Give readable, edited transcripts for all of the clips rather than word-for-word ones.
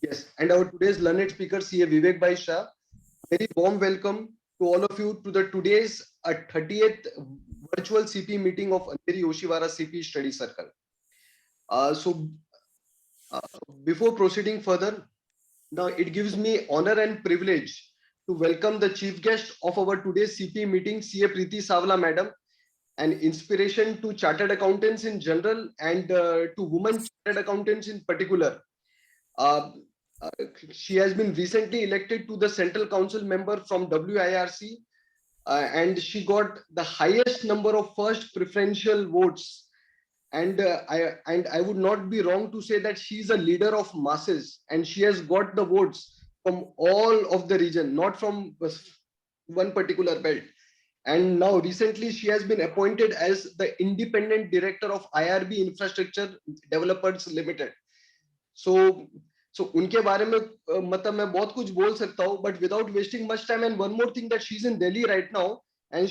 Yes, and our today's learned speaker, CA Vivek Shah. Very warm welcome to all of you to the today's 30th virtual CPE meeting of Andheri Oshiwara CPE Study Circle. So, before proceeding further, now it gives me honor and privilege to welcome the chief guest of our today's CPE meeting, CA Priti Savla Madam, an inspiration to chartered accountants in general and to women chartered accountants in particular. Uh, uh, she has been recently elected to the Central Council member from WIRC, and she got the highest number of first preferential votes. And I would not be wrong to say that she is a leader of masses, and she has got the votes from all of the region, not from one particular belt. And now recently she has been appointed as the independent director of IRB Infrastructure Developers Limited. So उनके बारे में मतलब मैं बहुत कुछ बोल सकता हूँ, but without wasting much time, and one more thing, that she's in Delhi right now, and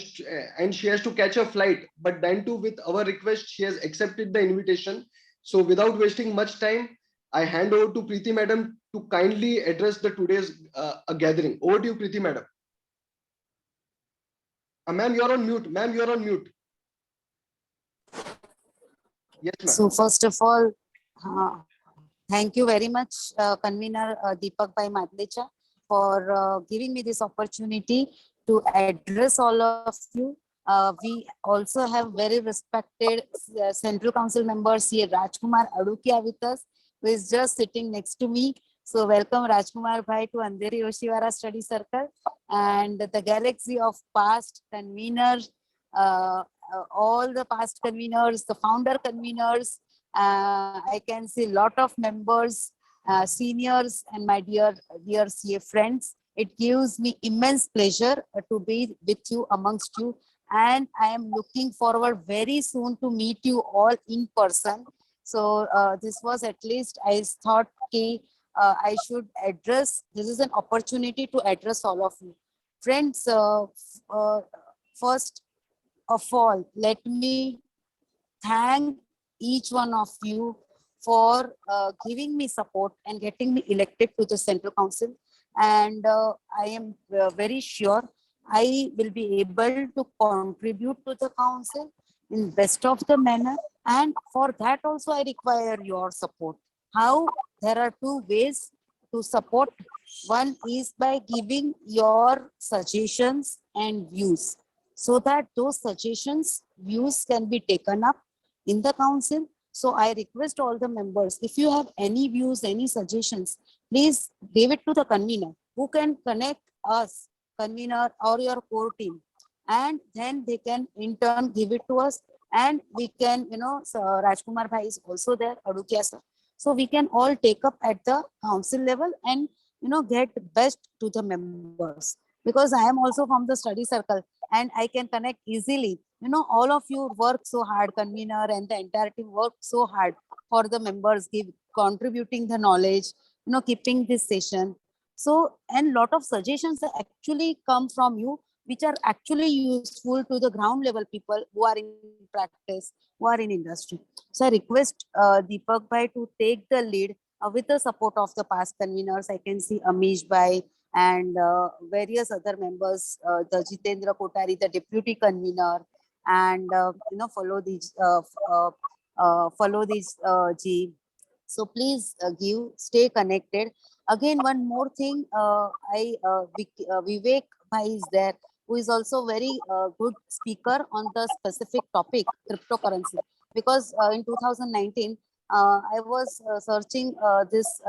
she has to catch a flight, but then too with our request she has accepted the invitation. So without wasting much time, I hand over to Priti madam to kindly address the today's gathering. Over to you, Priti madam. Ma'am, you're on mute. Ma'am, you're on mute. Yes, ma'am. So first of all, thank you very much, convener Deepak Bhai Madlecha, for giving me this opportunity to address all of you. We also have very respected Central Council member C. Rajkumar Adukia with us, who is just sitting next to me. So welcome Rajkumar Bhai to Andheri Oshiwara Study Circle, and the galaxy of past conveners, all the past conveners, the founder conveners. I can see a lot of members, seniors, and my dear CA friends. It gives me immense pleasure to be with you, amongst you, and I am looking forward very soon to meet you all in person. So this was, at least I thought I should address, this is an opportunity to address all of you. Friends, first of all, let me thank each one of you for giving me support and getting me elected to the Central Council. And I am very sure I will be able to contribute to the council in best of the manner. And for that also I require your support. How? There are two ways to support. One is by giving your suggestions and views, so that those suggestions, views can be taken up in the council. So I request all the members, if you have any views, any suggestions, please give it to the convener, who can connect us, convener or your core team, and then they can in turn give it to us, and we can, so Rajkumar Bhai is also there, Adukia sir. So we can all take up at the council level and get best to the members, because I am also from the study circle and I can connect easily. All of you work so hard, convener and the entire team work so hard for the members, contributing the knowledge, keeping this session. So, and lot of suggestions actually come from you, which are actually useful to the ground level people who are in practice, who are in industry. So I request Deepak Bhai to take the lead with the support of the past conveners. I can see Amish Bhai and various other members, the Jitendra Kotari, the deputy convener, and follow these G. So please stay connected. Again, one more thing, Vivek Bhai is there, who is also very good speaker on the specific topic, cryptocurrency. Because in 2019, I was searching this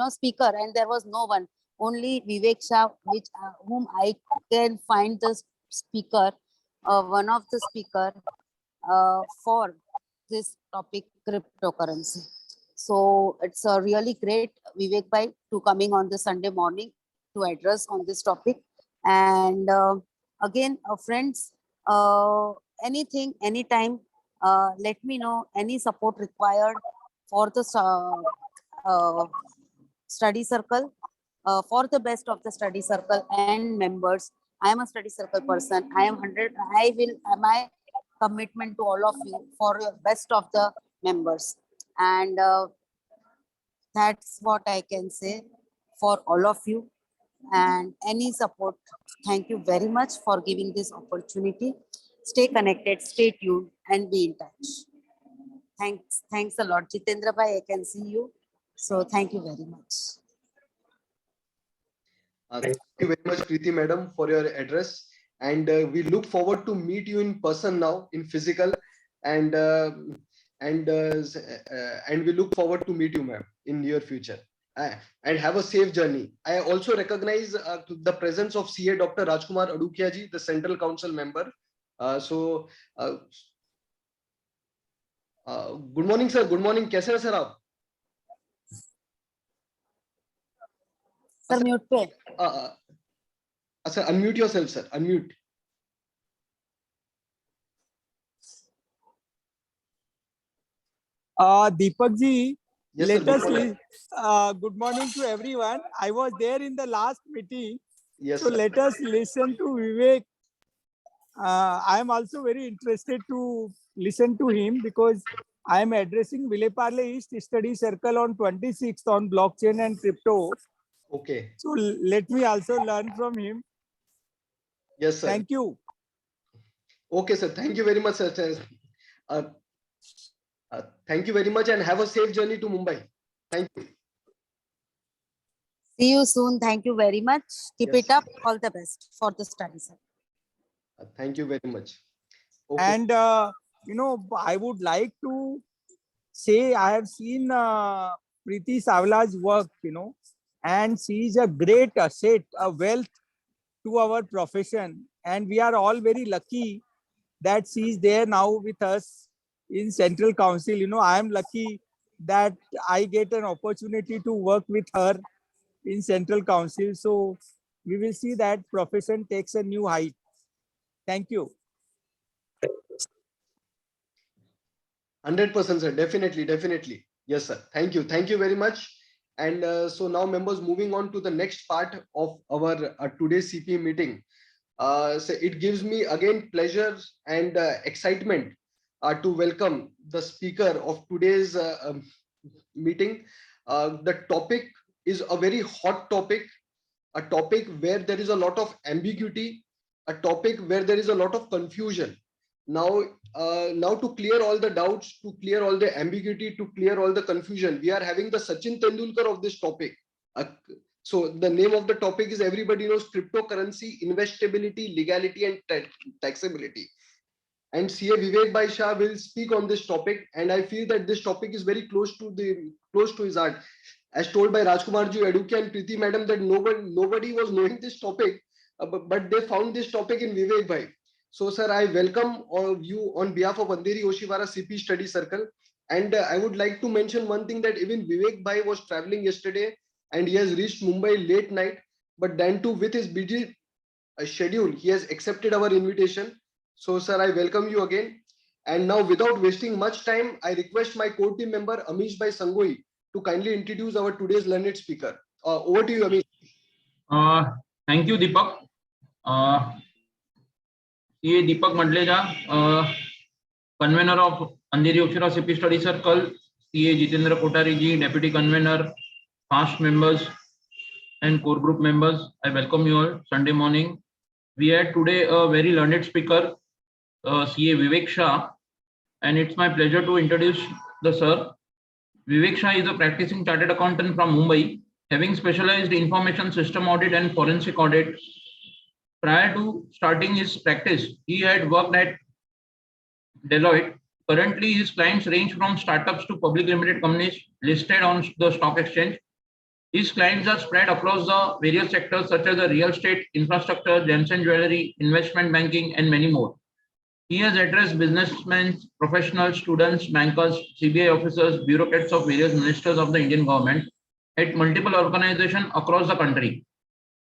speaker, and there was no one, only Vivek Shah, whom I can find the speaker, one of the speaker for this topic, cryptocurrency. So it's really great, Vivek Bhai, to coming on the Sunday morning to address on this topic. And again, friends, anything, anytime, let me know any support required for the study circle, for the best of the study circle and members. I am a study circle person. My commitment to all of you for your best of the members. And that's what I can say for all of you. And any support, thank you very much for giving this opportunity. Stay connected, stay tuned, and be in touch. Thanks a lot. Jitendra bhai, I can see you. So thank you very much. Thank you very much, Priti madam, for your address. And we look forward to meet you in person now, in physical, and uh, and we look forward to meet you, ma'am, in near future. And have a safe journey. I also recognize the presence of CA Dr. Rajkumar Adukia ji, the Central Council member. Uh, so, uh, good morning, sir. Good morning. कैसे हैं sir आप? Sir, mute pe. Sir, unmute yourself, sir. Unmute. Deepak ji, Yes, sir. let Good us morning. good morning to everyone. I was there in the last meeting, Yes, so sir. let us listen to Vivek. I am also very interested to listen to him because I am addressing Vileparle East Study Circle on 26th on blockchain and crypto. Okay. So let me also learn from him. Yes, sir. Thank you. Okay, sir. Thank you very much, sir. Uh, thank you very much and have a safe journey to Mumbai. Thank you. See you soon. Thank you very much. Keep Yes. it up. All the best for the study, sir. Thank you very much. Okay. And I would like to say I have seen Priti Savla's work, and she is a great asset, a wealth to our profession. And we are all very lucky that she is there now with us in Central Council. I am lucky that I get an opportunity to work with her in Central Council. So we will see that profession takes a new height. Thank you. 100%, sir. Definitely, definitely. Yes, sir. Thank you. Thank you very much. And so now, members, moving on to the next part of our today's CP meeting. So it gives me again pleasure and excitement to welcome the speaker of today's meeting. The topic is a very hot topic, a topic where there is a lot of ambiguity, a topic where there is a lot of confusion. Now, now to clear all the doubts, to clear all the ambiguity, to clear all the confusion, we are having the Sachin Tendulkar of this topic. Uh, so the name of the topic is, everybody knows, cryptocurrency, investability, legality, and taxability. And CA Vivek Bhai Shah will speak on this topic, and I feel that this topic is very close to his heart. As told by Rajkumar ji, Adukia and Priti madam, that nobody was knowing this topic, but they found this topic in Vivek Bhai. So, sir, I welcome all of you on behalf of Andheri Oshiwara CP Study Circle. And I would like to mention one thing, that even Vivek Bhai was traveling yesterday and he has reached Mumbai late night. But then too, with his busy schedule, he has accepted our invitation. So, sir, I welcome you again. And now, without wasting much time, I request my core team member Amish Bhai Sangoi to kindly introduce our today's learned speaker. Over to you, Amish. Thank you, Deepak. ये Deepak Mandaleja, convener of Andheri Oshiwara CP study circle, CA Jitendra Kothari ji, deputy convener, past members and core group members, I welcome you all. Sunday morning, we had today a very learned speaker, CA Vivek Shah, and it's my pleasure to introduce the sir. Vivek Shah is a practicing chartered accountant from Mumbai, having specialized in information system audit and forensic audit. Prior to starting his practice, he had worked at Deloitte. Currently, his clients range from startups to public limited companies listed on the stock exchange. His clients are spread across the various sectors such as the real estate, infrastructure, gems and jewelry, investment banking, and many more. He has addressed businessmen, professionals, students, bankers, CBI officers, bureaucrats of various ministers of the Indian government at multiple organizations across the country.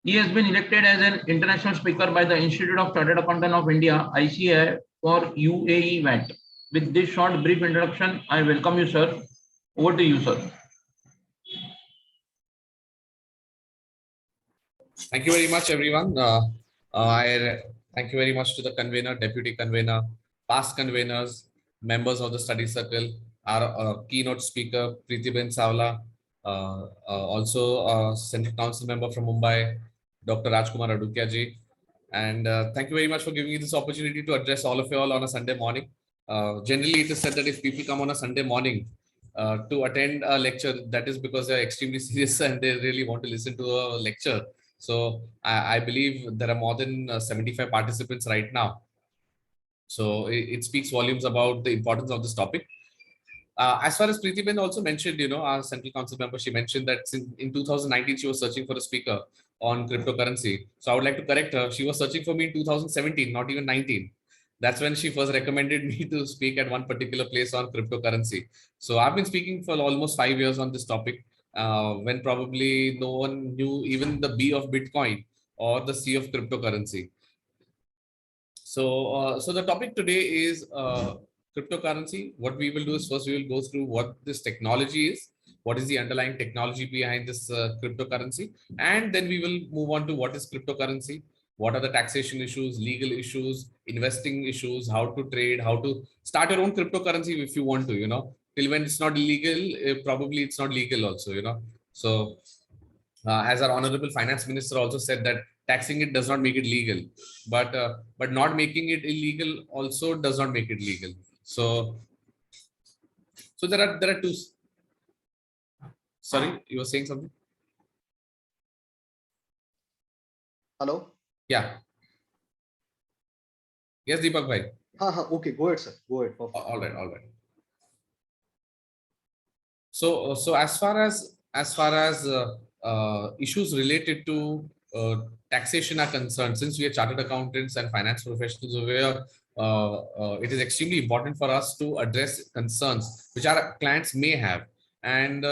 He has been elected as an international speaker by the Institute of Chartered Accountants of India, ICAI, for UAE VAT. With this short, brief introduction, I welcome you, sir. Over to you, sir. Thank you very much, everyone. I thank you very much to the convener, deputy convener, past conveners, members of the study circle, our keynote speaker, Priti Savla, also Central Council member from Mumbai, Dr. Rajkumar Adukia ji. And thank you very much for giving me this opportunity to address all of you all on a Sunday morning. Generally, it is said that if people come on a Sunday morning to attend a lecture, that is because they're extremely serious and they really want to listen to a lecture. So I believe there are more than 75 participants right now. So it speaks volumes about the importance of this topic. As far as Priti also mentioned, our Central Council member, she mentioned that in 2019, she was searching for a speaker on cryptocurrency. So I would like to correct her. She was searching for me in 2017, not even 19. That's when she first recommended me to speak at one particular place on cryptocurrency. So I've been speaking for almost 5 years on this topic, when probably no one knew even the B of Bitcoin or the C of cryptocurrency. So the topic today is cryptocurrency. What we will do is first we will go through what this technology is, what is the underlying technology behind this cryptocurrency, and then we will move on to what is cryptocurrency, what are the taxation issues, legal issues, investing issues, how to trade, how to start your own cryptocurrency if you want to, till when it's not illegal, probably it's not legal also, So as our honorable finance minister also said that taxing it does not make it legal, but not making it illegal also does not make it legal. So there are two. Sorry, you were saying something? Hello. Yeah. Yes, Deepak bhai. Okay, go ahead, sir. Go ahead. Perfect. All right. So as far as issues related to taxation are concerned, since we are chartered accountants and finance professionals, it is extremely important for us to address concerns which our clients may have. And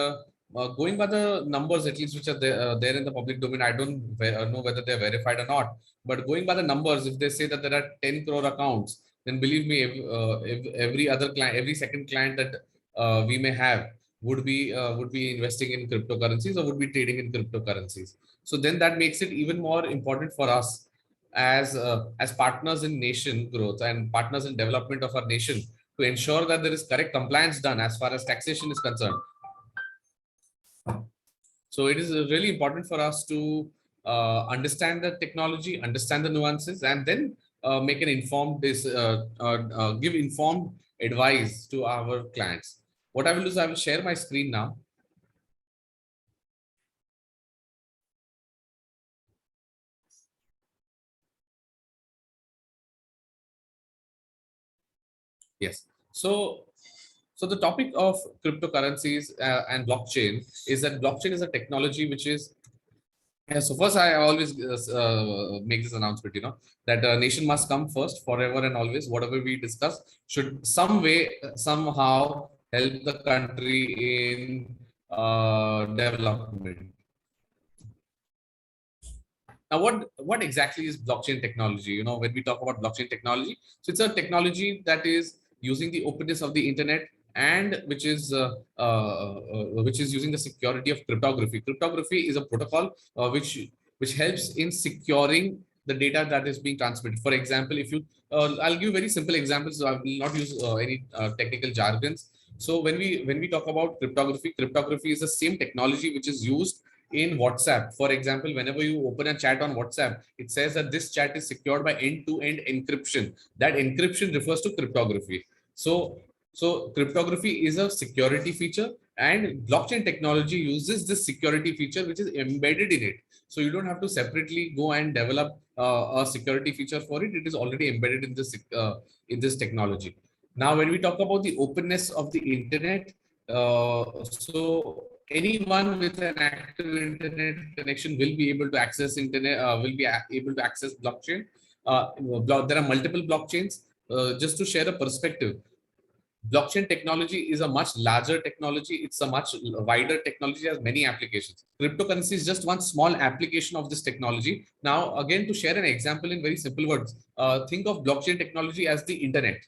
going by the numbers, at least which are there in the public domain, I don't know whether they're verified or not. But going by the numbers, if they say that there are 10 crore accounts, then believe me, if every other client, every second client that we may have would be investing in cryptocurrencies or would be trading in cryptocurrencies. So then that makes it even more important for us as partners in nation growth and partners in development of our nation to ensure that there is correct compliance done as far as taxation is concerned. So it is really important for us to understand the technology, understand the nuances, and then make an informed give informed advice to our clients. What I will do is I will share my screen now. Yes. So the topic of cryptocurrencies and blockchain is that blockchain is a technology which is. So first, I always make this announcement, that a nation must come first, forever and always. Whatever we discuss should some way, somehow help the country in development. Now, what exactly is blockchain technology? When we talk about blockchain technology, so it's a technology that is using the openness of the internet and which is using the security of cryptography. Cryptography is a protocol which helps in securing the data that is being transmitted. For example, if you, I'll give very simple examples. So I will not use any technical jargons. So when we talk about cryptography is the same technology which is used in WhatsApp. For example, whenever you open a chat on WhatsApp, it says that this chat is secured by end-to-end encryption. That encryption refers to cryptography. So cryptography is a security feature, and blockchain technology uses this security feature which is embedded in it. So you don't have to separately go and develop a security feature for it. It is already embedded in this technology. Now, when we talk about the openness of the internet, so anyone with an active internet connection will be able to access internet, will be able to access blockchain. There are multiple blockchains. Just to share a perspective, blockchain technology is a much larger technology. It's a much wider technology, has many applications. Cryptocurrency is just one small application of this technology. Now, again, to share an example in very simple words, think of blockchain technology as the internet.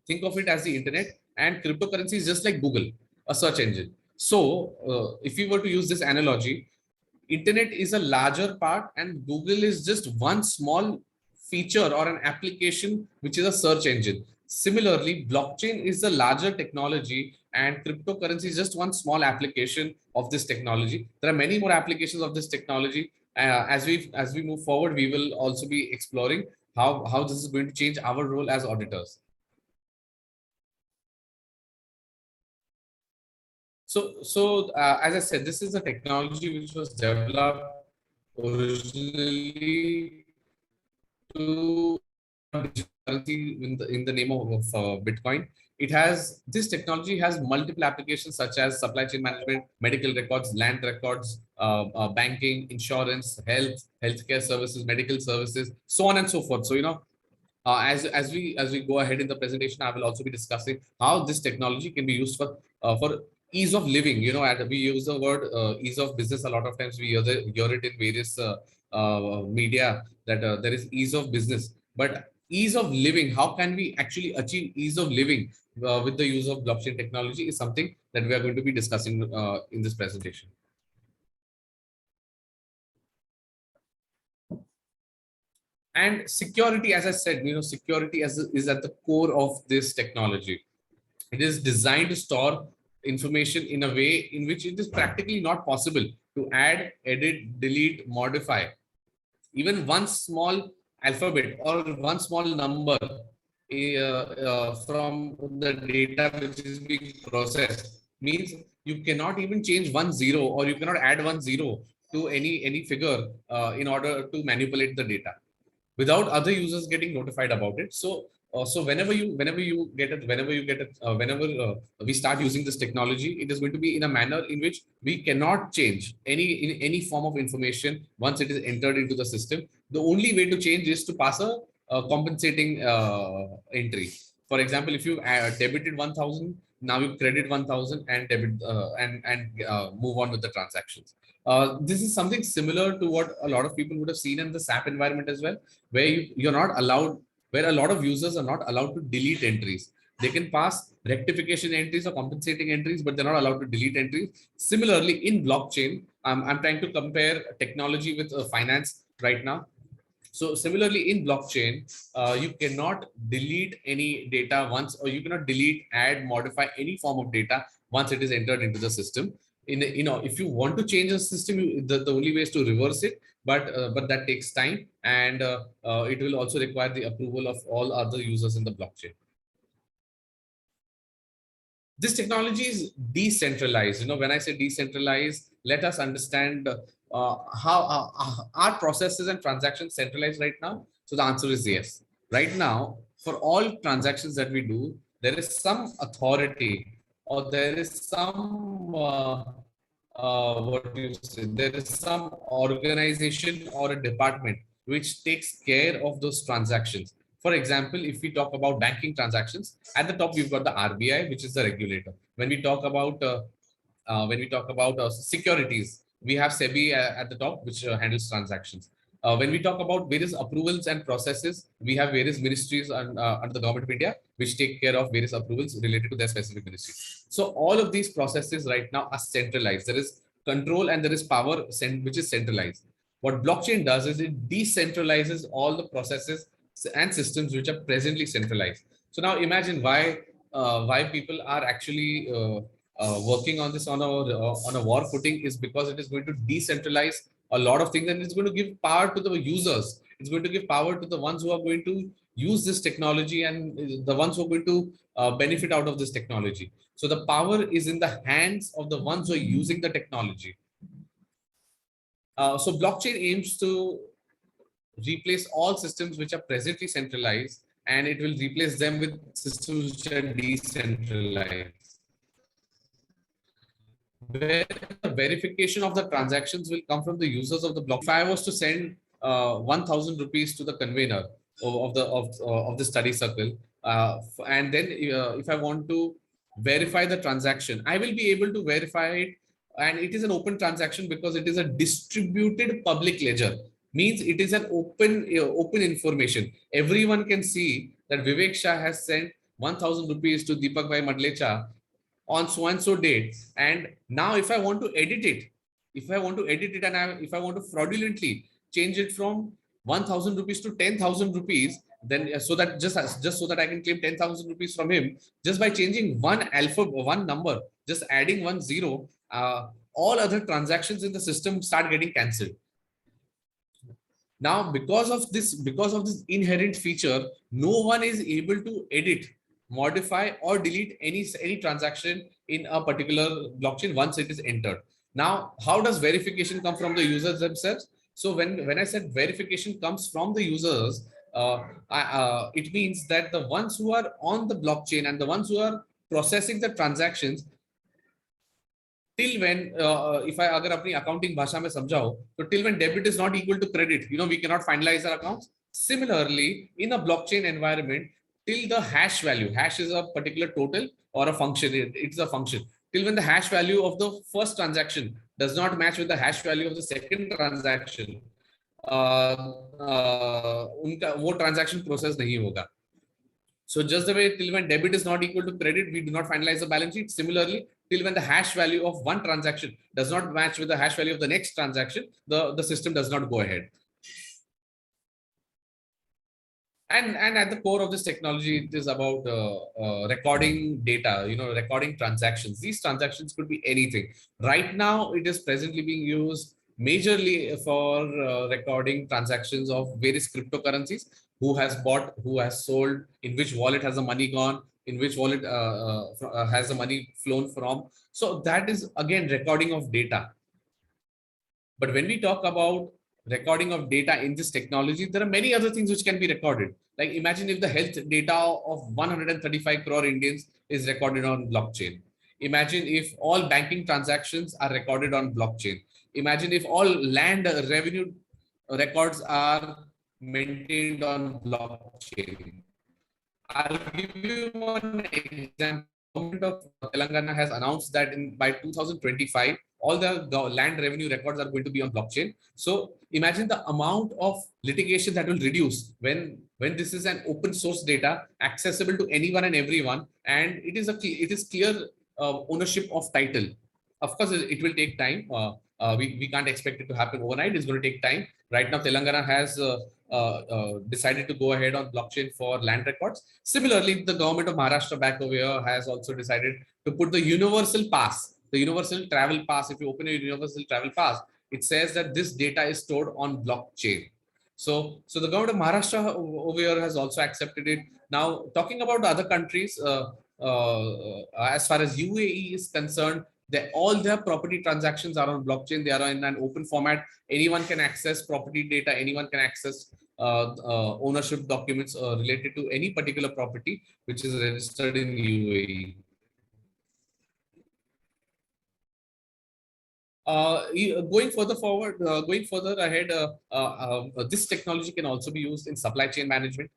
Think of it as the internet, and cryptocurrency is just like Google, a search engine. So, if we were to use this analogy, internet is a larger part and Google is just one small feature or an application which is a search engine. Similarly, blockchain is a larger technology and cryptocurrency is just one small application of this technology. There are many more applications of this technology. As we move forward, we will also be exploring how this is going to change our role as auditors. So as I said, this is a technology which was developed originally to in the name of Bitcoin. This technology has multiple applications such as supply chain management, medical records, land records, banking, insurance, healthcare services, medical services, so on and so forth. So as we go ahead in the presentation, I will also be discussing how this technology can be used for ease of living. We use the word ease of business a lot of times. We hear it in various media that there is ease of business, but ease of living, how can we actually achieve ease of living with the use of blockchain technology, is something that we are going to be discussing in this presentation. And security, as I said, security is at the core of this technology. It is designed to store information in a way in which it is practically not possible to add, edit, delete, modify. Even one small alphabet or one small number from the data which is being processed means you cannot even change 1 0, or you cannot add 1 0 to any figure in order to manipulate the data without other users getting notified about it. So whenever we start using this technology, it is going to be in a manner in which we cannot change any form of information once it is entered into the system. The only way to change is to pass a compensating entry. For example, if you debited 1,000, now you credit 1,000 and debit move on with the transactions. This is something similar to what a lot of people would have seen in the SAP environment as well, where you're not allowed, where a lot of users are not allowed to delete entries. They can pass rectification entries or compensating entries, but they're not allowed to delete entries. Similarly, in blockchain, I'm trying to compare technology with finance right now. So similarly, in blockchain, you cannot delete any data once, or you cannot delete, add, modify any form of data once it is entered into the system. If you want to change a system, the only way is to reverse it, but that takes time, and it will also require the approval of all other users in the blockchain. This technology is decentralized. When I say decentralized, let us understand how are processes and transactions centralized right now. So the answer is yes. Right now, for all transactions that we do, there is some authority, or there is some what do you say? There is some organization or a department which takes care of those transactions. For example, if we talk about banking transactions, at the top we've got the RBI, which is the regulator. When we talk about securities, we have SEBI at the top, which handles transactions. When we talk about various approvals and processes, we have various ministries under the government of India, which take care of various approvals related to their specific ministry. So all of these processes right now are centralized. There is control and there is power which is centralized. What blockchain does is it decentralizes all the processes and systems which are presently centralized. So now imagine why people are actually working on this on a war footing, is because it is going to decentralize a lot of things, and it's going to give power to the users. It's going to give power to the ones who are going to use this technology, and the ones who are going to benefit out of this technology. So the power is in the hands of the ones who are using the technology. So blockchain aims to replace all systems which are presently centralized, and it will replace them with systems which are decentralized, where the verification of the transactions will come from the users of the block. If I was to send 1,000 rupees to the convener of the study circle, and then if I want to verify the transaction, I will be able to verify it, and it is an open transaction because it is a distributed public ledger. Means it is an open information. Everyone can see that Vivek Shah has sent 1,000 rupees to Deepak Bhai Madlecha on so and so date. And now if I want to edit it, and if I want to fraudulently change it from 1,000 rupees to 10,000 rupees, then so that just so that I can claim 10,000 rupees from him, just by changing one number, just adding 1 0, all other transactions in the system start getting cancelled. Now, because of this inherent feature, no one is able to edit, modify, or delete any transaction in a particular blockchain once it is entered. Now, how does verification come from the users themselves? So when I said verification comes from the users, it means that the ones who are on the blockchain and the ones who are processing the transactions, till when if I agar apni accounting bhasha mein samjhao, so till when debit is not equal to credit, we cannot finalize our accounts. Similarly, in a blockchain environment, till the hash is a particular total or a function, it's a function, till when the hash value of the first transaction does not match with the hash value of the second transaction, उनका वो transaction process नहीं होगा. So just the way till when debit is not equal to credit, we do not finalize the balance sheet. Similarly, till when the hash value of one transaction does not match with the hash value of the next transaction, the system does not go ahead. And at the core of this technology, it is about recording data, recording transactions. These transactions could be anything. Right now, it is presently being used majorly for recording transactions of various cryptocurrencies. Who has bought, who has sold, in which wallet has the money gone, in which wallet has the money flown from. So that is again recording of data. But when we talk about recording of data in this technology, there are many other things which can be recorded. Like imagine if the health data of 135 crore Indians is recorded on blockchain. Imagine if all banking transactions are recorded on blockchain. Imagine if all land revenue records are maintained on blockchain. I'll give you one example. Government of Telangana has announced that by 2025, all the land revenue records are going to be on blockchain. So imagine the amount of litigation that will reduce when this is an open source data accessible to anyone and everyone, and it is clear ownership of title. Of course, it will take time. We can't expect it to happen overnight. It's going to take time. Right now, Telangana has decided to go ahead on blockchain for land records. Similarly, the government of Maharashtra back over here has also decided to put the universal pass, the universal travel pass. If you open a universal travel pass, it says that this data is stored on blockchain. So the government of Maharashtra over here has also accepted it. Now, talking about the other countries, as far as UAE is concerned, all their property transactions are on blockchain. They are in an open format. Anyone can access property data. Anyone can access ownership documents related to any particular property which is registered in UAE. Going further ahead, this technology can also be used in supply chain management.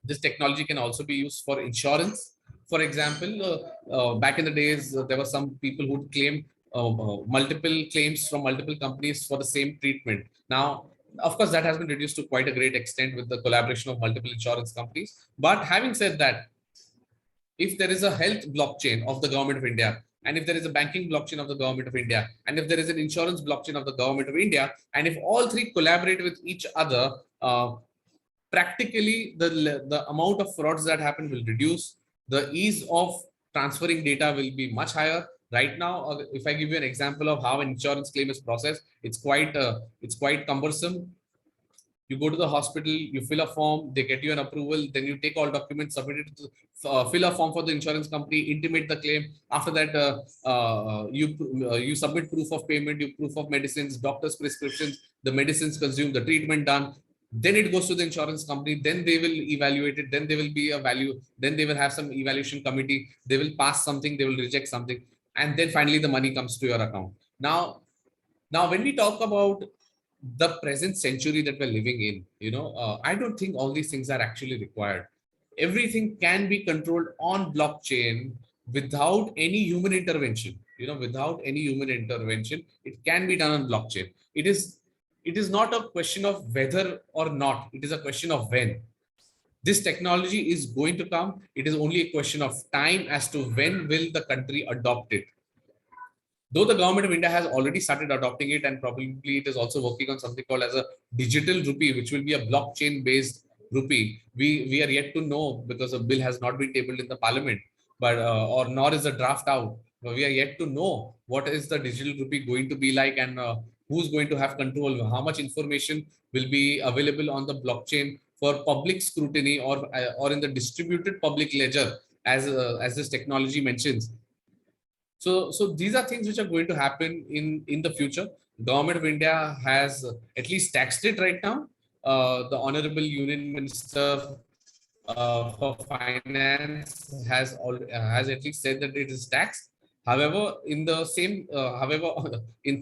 This technology can also be used for insurance. For example, back in the days, there were some people who claimed multiple claims from multiple companies for the same treatment. Now, of course, that has been reduced to quite a great extent with the collaboration of multiple insurance companies. But having said that, if there is a health blockchain of the government of India, and if there is a banking blockchain of the government of India, and if there is an insurance blockchain of the government of India, and if all three collaborate with each other, practically the amount of frauds that happen will reduce. The ease of transferring data will be much higher. Right now, if I give you an example of how an insurance claim is processed, it's quite cumbersome. You go to the hospital, you fill a form, they get you an approval, then you take all documents, submit it to fill a form for the insurance company, intimate the claim. After that, you submit proof of payment, you proof of medicines, doctor's prescriptions, the medicines consumed, the treatment done. Then it goes to the insurance company, then they will evaluate it, then there will be a value, then they will have some evaluation committee, they will pass something, they will reject something, and then finally the money comes to your account. Now when we talk about the present century that we're living in, I don't think all these things are actually required. Everything can be controlled on blockchain without any human intervention. Without any human intervention, it can be done on blockchain. It is not a question of whether or not, it is a question of when. This technology is going to come. It is only a question of time as to when will the country adopt it. Though the government of India has already started adopting it, and probably it is also working on something called as a digital rupee, which will be a blockchain based rupee. We are yet to know because a bill has not been tabled in the parliament, but or nor is a draft out. But we are yet to know what is the digital rupee going to be like, and who's going to have control, how much information will be available on the blockchain for public scrutiny, or in the distributed public ledger, as this technology mentions. So these are things which are going to happen in the future. Government of India has at least taxed it right now. The Honorable Union Minister for Finance has at least said that it is taxed. However, in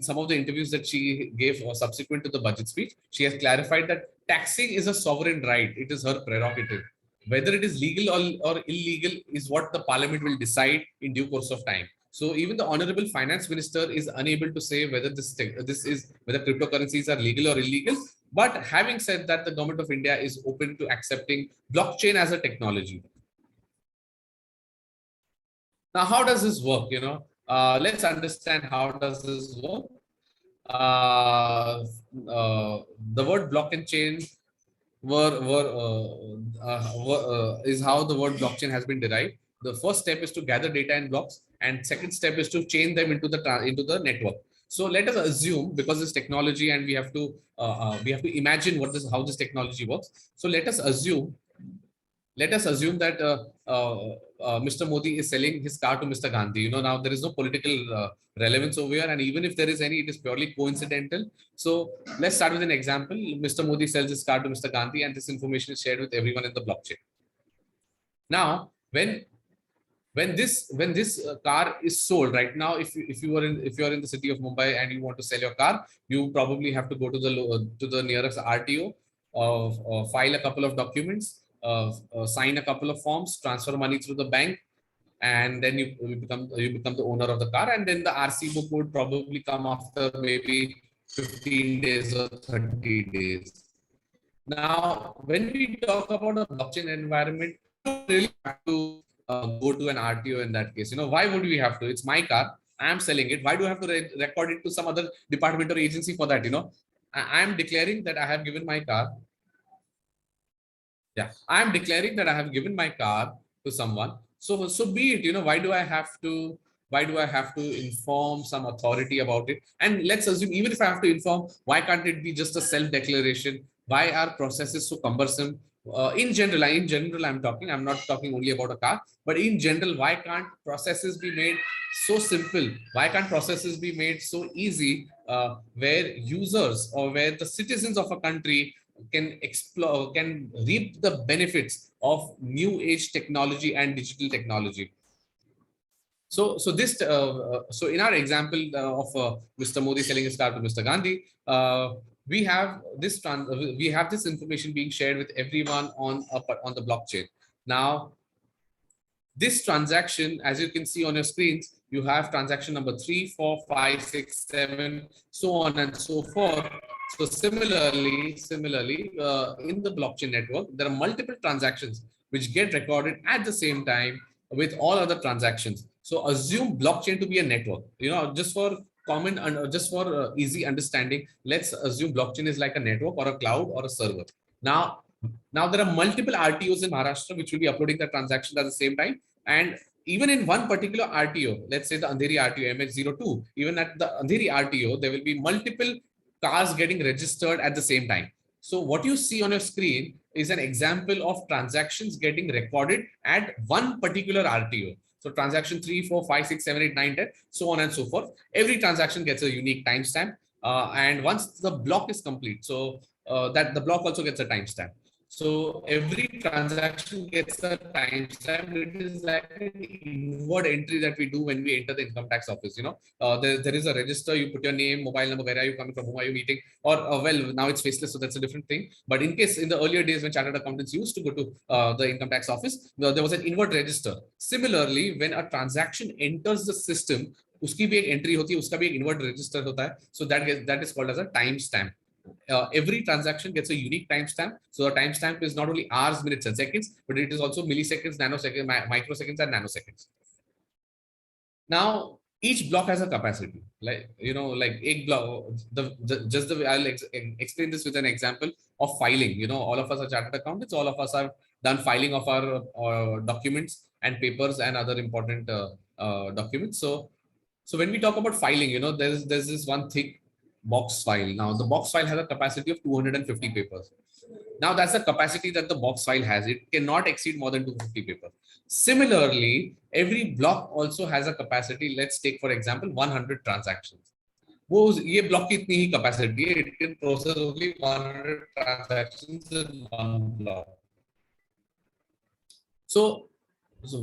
some of the interviews that she gave subsequent to the budget speech, she has clarified that taxing is a sovereign right. It is her prerogative. Whether it is legal or illegal is what the parliament will decide in due course of time. So even the honorable finance minister is unable to say whether whether cryptocurrencies are legal or illegal. But having said that, the government of India is open to accepting blockchain as a technology. Now, how does this work? Let's understand how does this work. The word blockchain is how the word blockchain has been derived. The first step is to gather data in blocks, and second step is to chain them into the network. So let us assume, because this technology, and we have to imagine how this technology works. So let us assume that Mr. Modi is selling his car to Mr. Gandhi. Now there is no political relevance over here, and even if there is any, it is purely coincidental. So let's start with an example. Mr. Modi sells his car to Mr. Gandhi, and this information is shared with everyone in the blockchain. Now, when this car is sold right now, if you are in the city of Mumbai and you want to sell your car, you probably have to go to the nearest RTO, file a couple of documents, sign a couple of forms, transfer money through the bank, and then you become the owner of the car, and then the RC book would probably come after maybe 15 days or 30 days. Now, when we talk about a blockchain environment, we don't really have to go to an RTO in that case. Why would we have to? It's my car. I'm selling it. Why do I have to record it to some other department or agency for that? I'm declaring that I have given my car. Yeah, I'm declaring that I have given my car to someone. So be it. Why do I have to inform some authority about it? And let's assume, even if I have to inform, why can't it be just a self-declaration? Why are processes so cumbersome? In general, I'm not talking only about a car, but in general, why can't processes be made so simple? Why can't processes be made so easy, where users or where the citizens of a country can reap the benefits of new age technology and digital technology? So in our example of Mr. Modi selling his car to Mr. Gandhi, we have this information being shared with everyone on the blockchain. Now, this transaction, as you can see on your screens, you have transaction number 3, 4, 5, 6, 7, so on and so forth. So similarly, in the blockchain network, there are multiple transactions which get recorded at the same time with all other transactions. So assume blockchain to be a network. Just for easy understanding, let's assume blockchain is like a network or a cloud or a server. Now there are multiple RTOs in Maharashtra which will be uploading the transactions at the same time. And even in one particular RTO, let's say the Andheri RTO MH02, even at the Andheri RTO, there will be multiple cars getting registered at the same time. So what you see on your screen is an example of transactions getting recorded at one particular RTO. So transaction 3, 4, 5, 6, 7, 8, 9, 10, so on and so forth. Every transaction gets a unique timestamp. And once the block is complete, so that the block also gets a timestamp. So every transaction gets a timestamp. It is like an inward entry that we do when we enter the income tax office. There is a register. You put your name, mobile number, where are you coming from, whom are you meeting, or well, now it's faceless, so that's a different thing. But in case in the earlier days when chartered accountants used to go to the income tax office, there was an inward register. Similarly, when a transaction enters the system, उसकी भी एक entry होती है, उसका भी एक inward register होता है. So that is called as a timestamp. Every transaction gets a unique timestamp. So the timestamp is not only hours, minutes, and seconds, but it is also milliseconds, nanoseconds, microseconds, and nanoseconds. Now, each block has a capacity, like like egg block. Just the way explain this with an example of filing. All of us are chartered accountants. All of us have done filing of our documents and papers and other important documents. So when we talk about filing, there's this one thick box file. Now the box file has a capacity of 250 papers. Now that's the capacity that the box file has. It cannot exceed more than 250 papers. Similarly, every block also has a capacity. Let's take, for example, 100 transactions. ये block की इतनी ही capacity है. It can process only 100 transactions in one block. So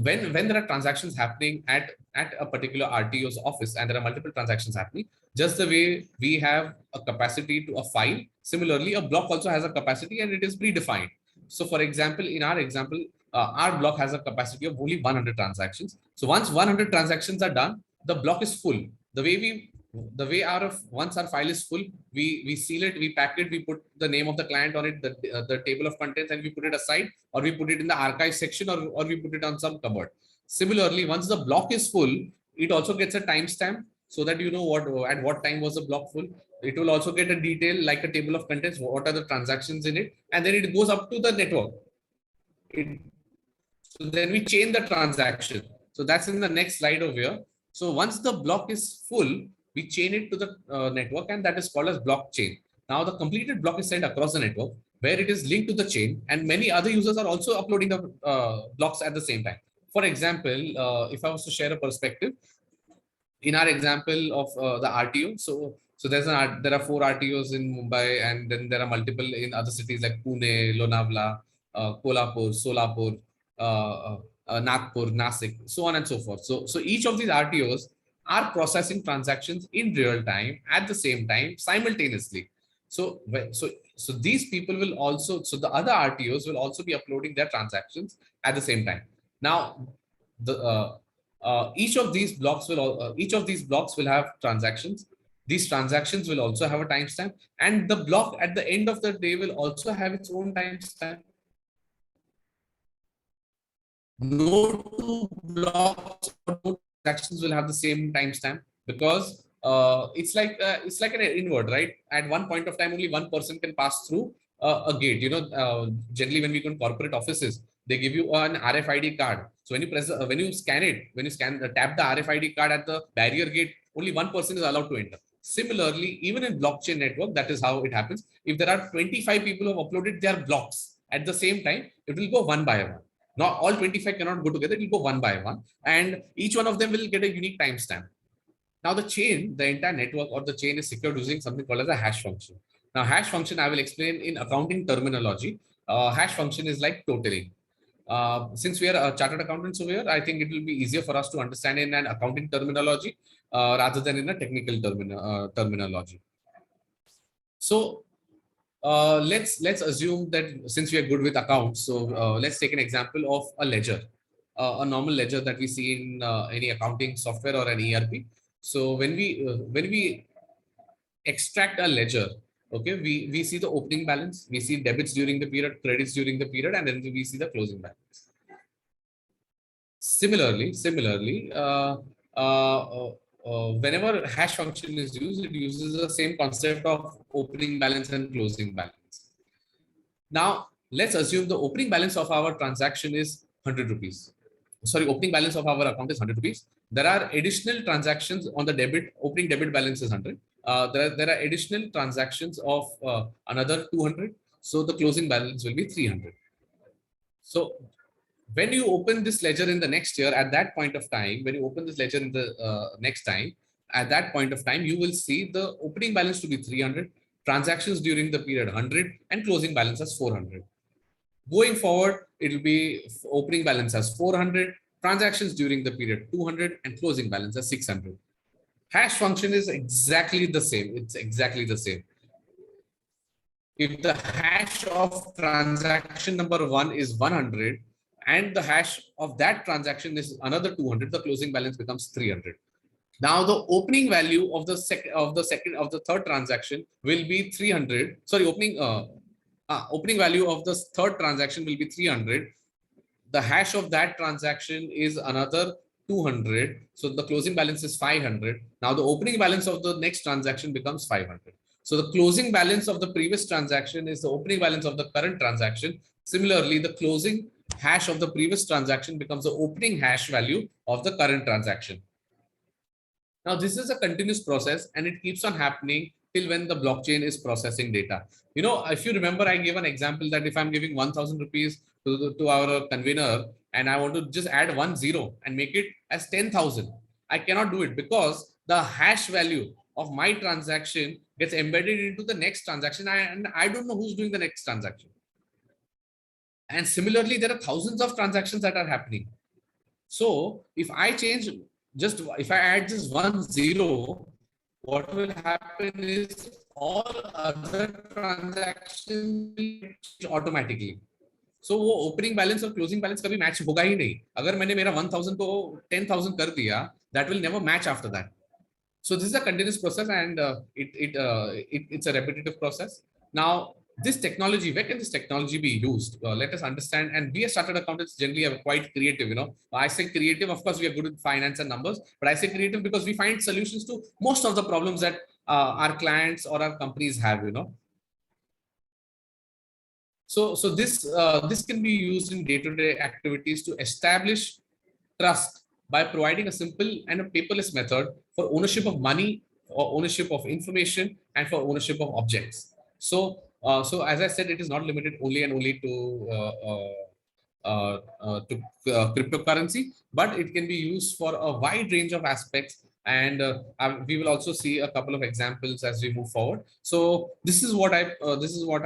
when there are transactions happening at a particular RTO's office, and there are multiple transactions happening, just the way we have a capacity to a file, similarly a block also has a capacity, and it is predefined. So for example, in our example, our block has a capacity of only 100 transactions. So once 100 transactions are done, the block is full. Once our file is full, we seal it, we pack it, we put the name of the client on it, the table of contents, and we put it aside, or we put it in the archive section, or we put it on some cupboard. Similarly, once the block is full, it also gets a timestamp, so that you know at what time was the block full. It will also get a detail like a table of contents, what are the transactions in it, and then it goes up to the network. So then we chain the transaction. So that's in the next slide over here. So once the block is full, we chain it to the network, and that is called as blockchain. Now the completed block is sent across the network, where it is linked to the chain, and many other users are also uploading the blocks at the same time. For example, if I was to share a perspective, in our example of the RTO, so there are 4 RTOs in Mumbai, and then there are multiple in other cities like Pune, Lonavala, Kolhapur, Solapur, Nagpur, Nasik, so on and so forth. So each of these RTOs are processing transactions in real time at the same time simultaneously. So these people will also, so the other RTOs will also be uploading their transactions at the same time. Now each of these blocks will have transactions. These transactions will also have a timestamp, and the block at the end of the day will also have its own timestamp. No two blocks or no transactions will have the same timestamp, because it's like an inward, right? At one point of time, only one person can pass through a gate. Generally when we go to corporate offices, they give you an RFID card. So when you tap the RFID card at the barrier gate, only one person is allowed to enter. Similarly, even in blockchain network, that is how it happens. If there are 25 people who have uploaded their blocks at the same time, it will go one by one. Not all 25 cannot go together, it will go one by one, and each one of them will get a unique timestamp. Now the entire network or the chain is secured using something called as a hash function. Now hash function, I will explain in accounting terminology. Hash function is like totaling. Since we are chartered accountants over here, I think it will be easier for us to understand in an accounting terminology rather than in a technical terminology. So let's assume that since we are good with accounts, so let's take an example of a ledger, a normal ledger that we see in any accounting software or an ERP. So when we extract a ledger, okay, we see the opening balance, we see debits during the period, credits during the period, and then we see the closing balance. Similarly, whenever hash function is used, it uses the same concept of opening balance and closing balance. Now, let's assume the opening balance of our transaction is 100 rupees. Sorry, opening balance of our account is 100 rupees. There are additional transactions on the debit, opening debit balance is 100. There are additional transactions of another 200. So the closing balance will be 300. So when you open this ledger in the next year, at that point of time, when you open this ledger in the next time, at that point of time, you will see the opening balance to be 300, transactions during the period 100, and closing balance as 400. Going forward, it will be opening balance as 400, transactions during the period 200, and closing balance as 600. Hash function is exactly the same. It's exactly the same. If the hash of transaction number 1 is 100, and the hash of that transaction is another 200, the closing balance becomes 300. Now the opening value of the third transaction will be 300. Sorry, opening value of the third transaction will be 300. The hash of that transaction is another 200. So the closing balance is 500. Now the opening balance of the next transaction becomes 500. So the closing balance of the previous transaction is the opening balance of the current transaction. Similarly, the closing hash of the previous transaction becomes the opening hash value of the current transaction. Now, this is a continuous process and it keeps on happening till when the blockchain is processing data. You know, if you remember, I gave an example that if I'm giving 1,000 rupees to our convener and I want to just add 10 and make it as 10,000, I cannot do it because the hash value of my transaction gets embedded into the next transaction and I don't know who's doing the next transaction. And similarly, there are thousands of transactions that are happening. So if I change if I add just 10, what will happen is all other transactions will change automatically. So वो opening balance और closing balance कभी match होगा ही नहीं. अगर मैंने मेरा 1,000 को 10,000 कर दिया, that will never match after that. So this is a continuous process and it's a repetitive process. Now, this technology, where can this technology be used? Let us understand. And we as chartered accountants generally are quite creative. You know, I say creative. Of course, we are good with finance and numbers, but I say creative because we find solutions to most of the problems that our clients or our companies have. You know, so this can be used in day-to-day activities to establish trust by providing a simple and a paperless method for ownership of money, or ownership of information, and for ownership of objects. So as I said, it is not limited only and only to cryptocurrency, but it can be used for a wide range of aspects. And we will also see a couple of examples as we move forward. So this is what I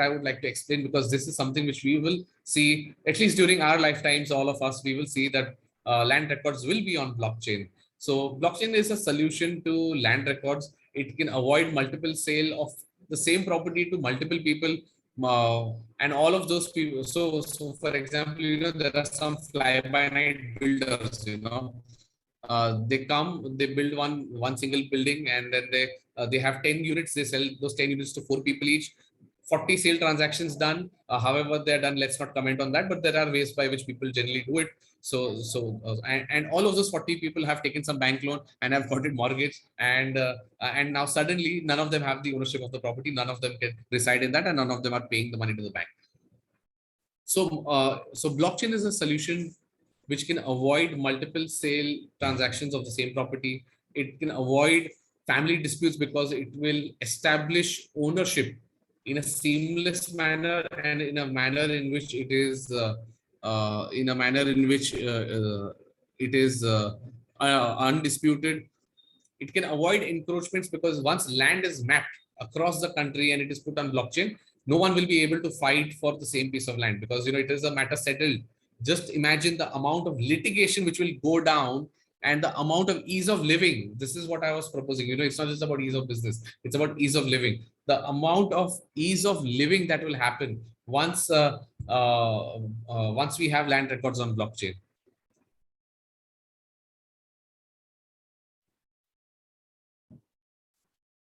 would like to explain, because this is something which we will see at least during our lifetimes. All of us, we will see that land records will be on blockchain. So blockchain is a solution to land records. It can avoid multiple sale of the same property to multiple people, and all of those people. So for example, you know, there are some fly-by-night builders. You know, they come, they build one single building, and then they have 10 units. They sell those 10 units to 4 people each. 40 sale transactions done. However they're done, let's not comment on that, but there are ways by which people generally do it. And all of those 40 people have taken some bank loan and have got it mortgage, and now suddenly none of them have the ownership of the property, none of them can reside in that, and none of them are paying the money to the bank. So blockchain is a solution which can avoid multiple sale transactions of the same property. It can avoid family disputes because it will establish ownership in a seamless manner and in a manner in which it is undisputed. It can avoid encroachments because once land is mapped across the country and it is put on blockchain, no one will be able to fight for the same piece of land, because you know it is a matter settled. Just imagine the amount of litigation which will go down and the amount of ease of living. This is what I was proposing. You know, it's not just about ease of business, it's about ease of living. The amount of ease of living that will happen once once we have land records on blockchain.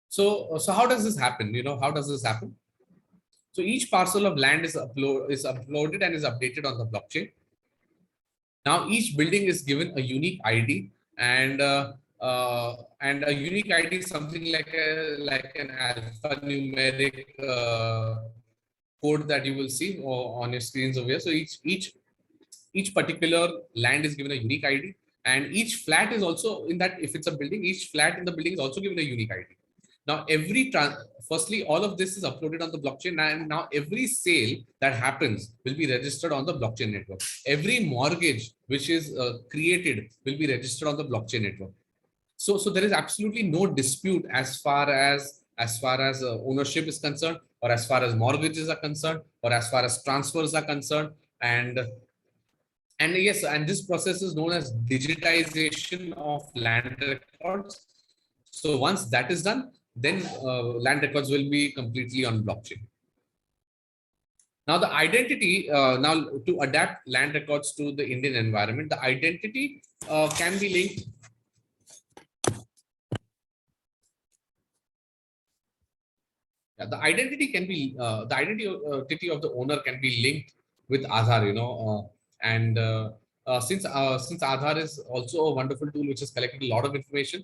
So how does this happen? You know, how does this happen? So each parcel of land is uploaded and is updated on the blockchain. Now each building is given a unique ID, and a unique ID is something like an alphanumeric code that you will see on your screens over here. So each particular land is given a unique ID, and each flat is also in that. If it's a building, each flat in the building is also given a unique ID. Now, firstly, all of this is uploaded on the blockchain, and now every sale that happens will be registered on the blockchain network. Every mortgage which is created will be registered on the blockchain network. So there is absolutely no dispute as far as ownership is concerned, or as far as mortgages are concerned, or as far as transfers are concerned, and yes, and this process is known as digitization of land records. So once that is done, then land records will be completely on blockchain. Now the identity, now to adapt land records to the Indian environment, the identity can be linked. Yeah, the identity can be the identity of the owner can be linked with Aadhaar, you know, and since Aadhaar is also a wonderful tool which has collected a lot of information,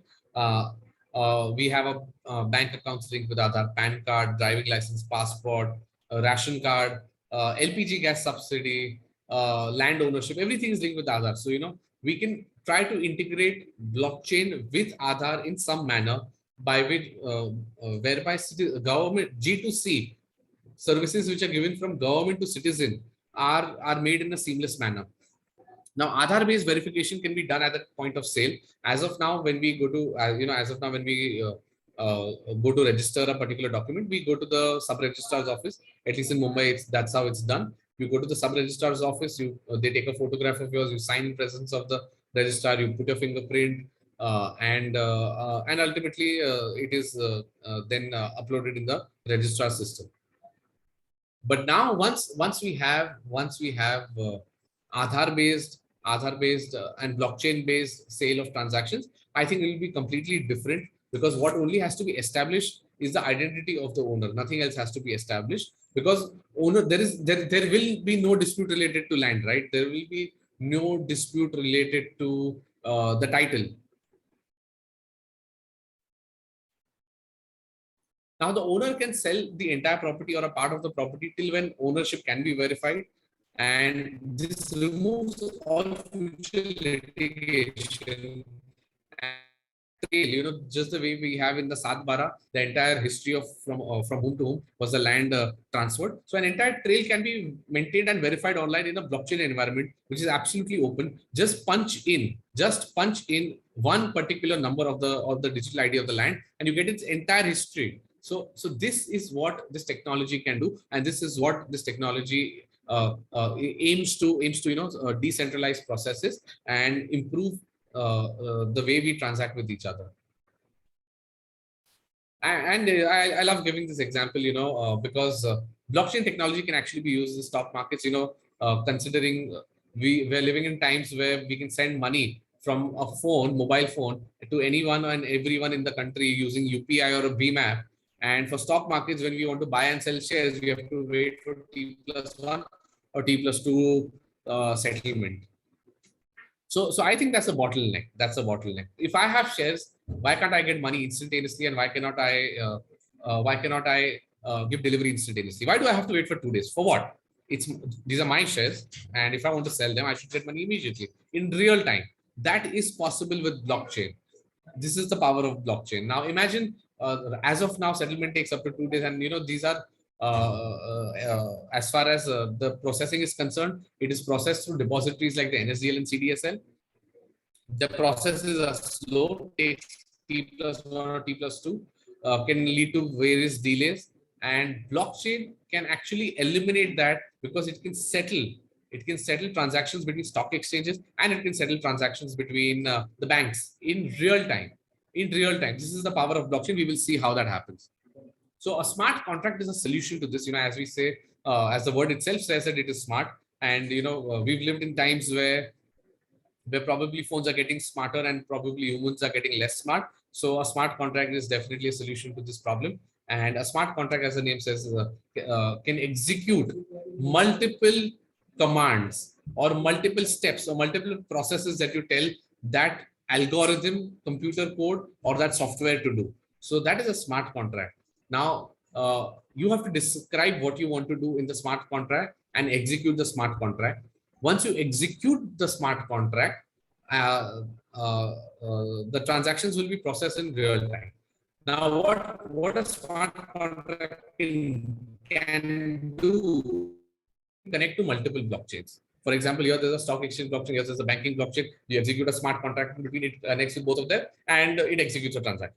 we have a bank accounts linked with Aadhaar, PAN card, driving license, passport, ration card, LPG gas subsidy, land ownership, everything is linked with Aadhaar. So, we can try to integrate blockchain with Aadhaar in some manner by which, whereby government G2C services which are given from government to citizen are made in a seamless manner. Now, Aadhaar-based verification can be done at the point of sale. As of now, when we go to, when we go to register a particular document, we go to the sub-registrar's office. At least in Mumbai, that's how it's done. You go to the sub-registrar's office, they take a photograph of yours, you sign in presence of the registrar, you put your fingerprint, and ultimately it is then uploaded in the registrar system. But now, once we have Aadhaar based and blockchain based sale of transactions, I think it will be completely different, because what only has to be established is the identity of the owner. Nothing else has to be established, because owner there will be no dispute related to land, right? There will be no dispute related to the title. Now, the owner can sell the entire property or a part of the property till when ownership can be verified. And this removes all future litigation. And just the way we have in the Satbara, the entire history of from whom to whom was the land transferred. So an entire trail can be maintained and verified online in a blockchain environment, which is absolutely open. Just punch in one particular number of the digital ID of the land, and you get its entire history. So this is what this technology can do, and this is what this technology aims to decentralize processes and improve the way we transact with each other. And I love giving this example, because blockchain technology can actually be used in stock markets. Considering we're living in times where we can send money from a mobile phone, to anyone and everyone in the country using UPI or a BMAP. And for stock markets, when we want to buy and sell shares, we have to wait for T+1 or T+2 settlement. So I think that's a bottleneck. If I have shares, why can't I get money instantaneously, and why cannot I give delivery instantaneously? Why do I have to wait for 2 days? For what? These are my shares, and if I want to sell them, I should get money immediately in real time. That is possible with blockchain. This is the power of blockchain. Now imagine, as of now, settlement takes up to 2 days, and these are as far as the processing is concerned, it is processed through depositories like the NSDL and CDSL. The processes are slow, takes T+1 or T+2, can lead to various delays, and blockchain can actually eliminate that, because it can settle transactions between stock exchanges, and it can settle transactions between the banks in real time. This is the power of blockchain. We will see how that happens. So a smart contract is a solution to this, as we say, as the word itself says that it is smart. And, we've lived in times where probably phones are getting smarter and probably humans are getting less smart. So a smart contract is definitely a solution to this problem. And a smart contract, as the name says, can execute multiple commands or multiple steps or multiple processes that you tell that algorithm, computer code, or that software to do. So that is a smart contract. Now, you have to describe what you want to do in the smart contract and execute the smart contract. Once you execute the smart contract, the transactions will be processed in real time. Now, what a smart contract can do, connect to multiple blockchains. For example, here there's a stock exchange blockchain, here there's a banking blockchain. You execute a smart contract between it, connects with both of them, and it executes a transaction.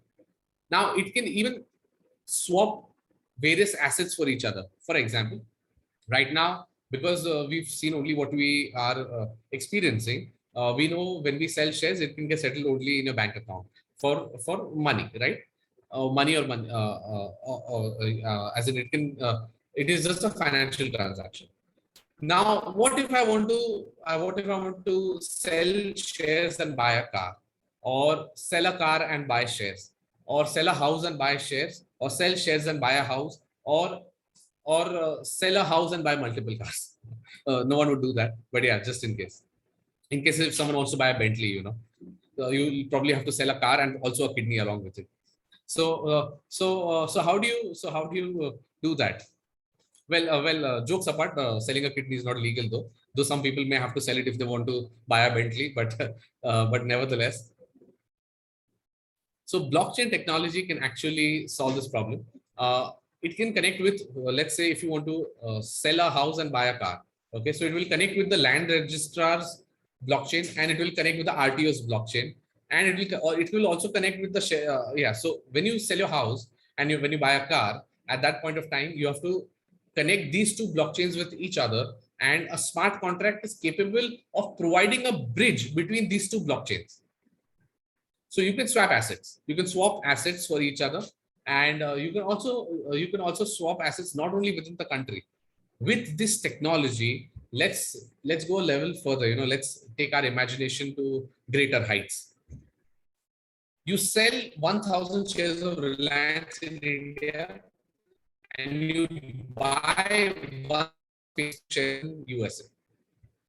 Now, it can even swap various assets for each other. For example, right now, because we've seen only what we are experiencing, we know when we sell shares, it can get settled only in a bank account for money, right? Money or money, as in it is just a financial transaction. Now, what if I want to sell shares and buy a car, or sell a car and buy shares, or sell a house and buy shares, or sell shares and buy a house, or sell a house and buy multiple cars? No one would do that, but yeah, just in case. in case if someone wants to buy a Bentley, you know, you probably have to sell a car and also a kidney along with it. So how do you do that? Well, jokes apart, selling a kidney is not legal though. Though some people may have to sell it if they want to buy a Bentley, but nevertheless. So blockchain technology can actually solve this problem. It can connect with, let's say, if you want to sell a house and buy a car. Okay, so it will connect with the land registrar's blockchain, and it will connect with the RTO's blockchain, and it will also connect with the share. Yeah. So when you sell your house and when you buy a car, at that point of time, you have to connect these two blockchains with each other, and a smart contract is capable of providing a bridge between these two blockchains. So you can swap assets. You can swap assets for each other, and you can also swap assets not only within the country. With this technology, let's go a level further. You know, let's take our imagination to greater heights. You sell 1,000 shares of Reliance in India, and you buy one share in USA.